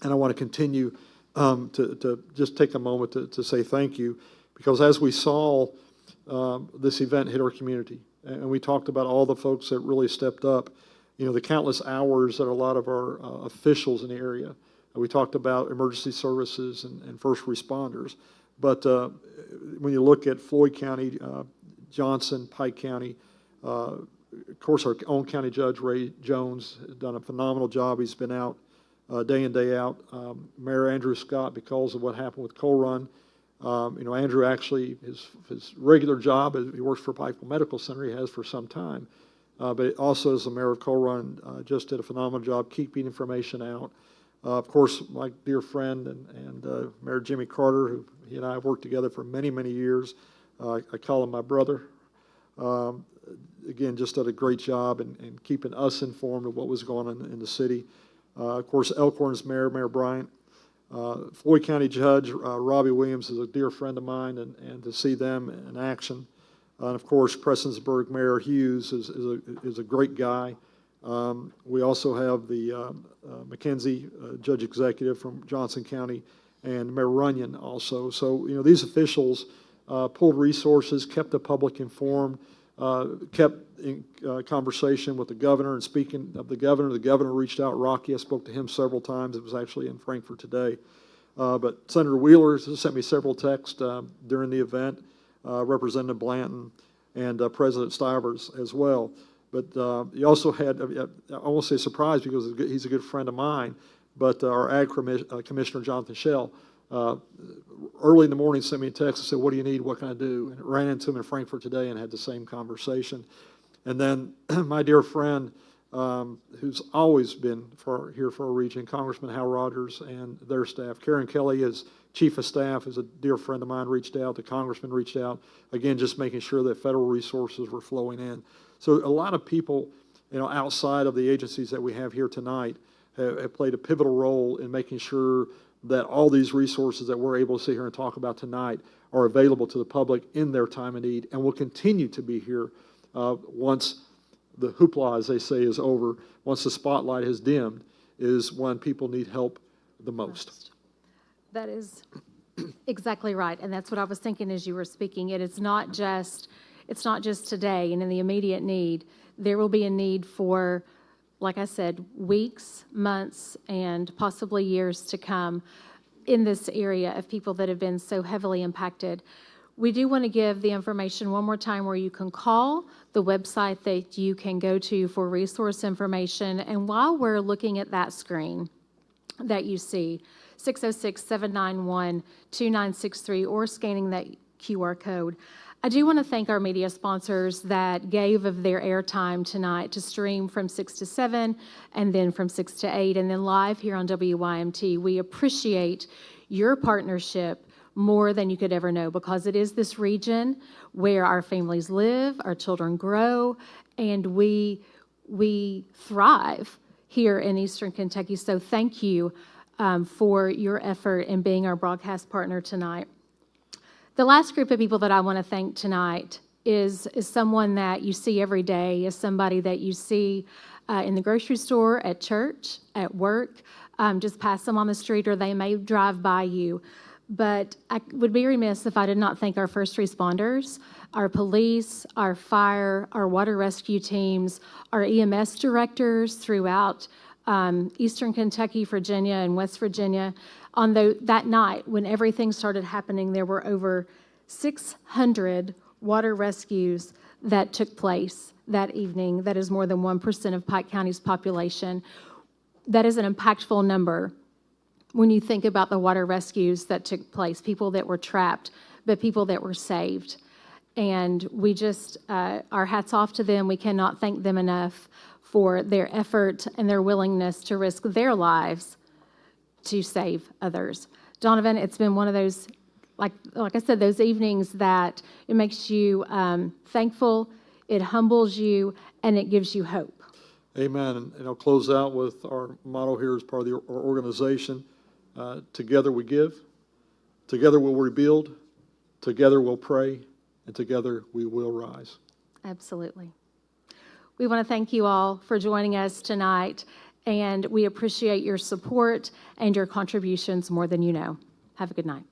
Speaker 2: and I want to continue to just take a moment to say thank you, because as we saw this event hit our community, and we talked about all the folks that really stepped up, you know, the countless hours that a lot of our officials in the area. We talked about emergency services and first responders. But when you look at Floyd County, Johnson, Pike County, of course, our own county judge, Ray Jones, has done a phenomenal job. He's been out day in, day out. Mayor Andrew Scott, because of what happened with Coal Run, you know, Andrew actually, his regular job, he works for Pikeville Medical Center, he has for some time. But also as the mayor of Coal Run, just did a phenomenal job keeping information out. Of course, my dear friend and Mayor Jimmy Carter, who he and I have worked together for many, many years. I call him my brother. Again, just did a great job in keeping us informed of what was going on in the city. Of course, Elkhorn's Mayor Bryant. Floyd County Judge Robbie Williams is a dear friend of mine, and to see them in action. And of course, Prestonsburg Mayor Hughes is a great guy. We also have the McKenzie Judge Executive from Johnson County, and Mayor Runyon also. So, you know, these officials pulled resources, kept the public informed, kept in conversation with the governor. And speaking of the governor reached out. Rocky, I spoke to him several times. It was actually in Frankfort today. But Senator Wheeler sent me several texts during the event, Representative Blanton, and President Stivers as well. But he also had, I won't say surprised because he's a good friend of mine, but our Ag Commissioner, Jonathan Schell, early in the morning sent me a text and said, "What do you need? What can I do?" And ran into him in Frankfort today and had the same conversation. And then my dear friend, who's always been here for our region, Congressman Hal Rogers and their staff. Karen Kelly, as Chief of Staff, is a dear friend of mine, reached out. The Congressman reached out. Again, just making sure that federal resources were flowing in. So a lot of people outside of the agencies that we have here tonight, have played a pivotal role in making sure that all these resources that we're able to sit here and talk about tonight are available to the public in their time of need, and will continue to be here once the hoopla, as they say, is over. Once the spotlight has dimmed, is when people need help the most.
Speaker 1: That is exactly right, and that's what I was thinking as you were speaking. It's not just today and in the immediate need. There will be a need for, like I said, weeks, months, and possibly years to come in this area of people that have been so heavily impacted. We do want to give the information one more time where you can call, the website that you can go to for resource information. And while we're looking at that screen that you see, 606-791-2963, or scanning that QR code, I do want to thank our media sponsors that gave of their airtime tonight to stream from 6 to 7 and then from 6 to 8 and then live here on WYMT. We appreciate your partnership more than you could ever know, because it is this region where our families live, our children grow, and we thrive here in Eastern Kentucky. So thank you for your effort in being our broadcast partner tonight. The last group of people that I want to thank tonight is someone that you see every day, is somebody that you see in the grocery store, at church, at work, just pass them on the street, or they may drive by you. But I would be remiss if I did not thank our first responders, our police, our fire, our water rescue teams, our EMS directors throughout Eastern Kentucky, Virginia, and West Virginia. On that night, when everything started happening, there were over 600 water rescues that took place that evening. That is more than 1% of Pike County's population. That is an impactful number when you think about the water rescues that took place, people that were trapped, but people that were saved. And we just, our hats off to them. We cannot thank them enough for their effort and their willingness to risk their lives to save others. Donovan, it's been one of those, like I said, those evenings that it makes you thankful, it humbles you, and it gives you hope.
Speaker 2: Amen. And I'll close out with our motto here as part of our organization. Together we give, together we'll rebuild, together we'll pray, and together we will rise.
Speaker 1: Absolutely. We want to thank you all for joining us tonight, and we appreciate your support and your contributions more than you know. Have a good night.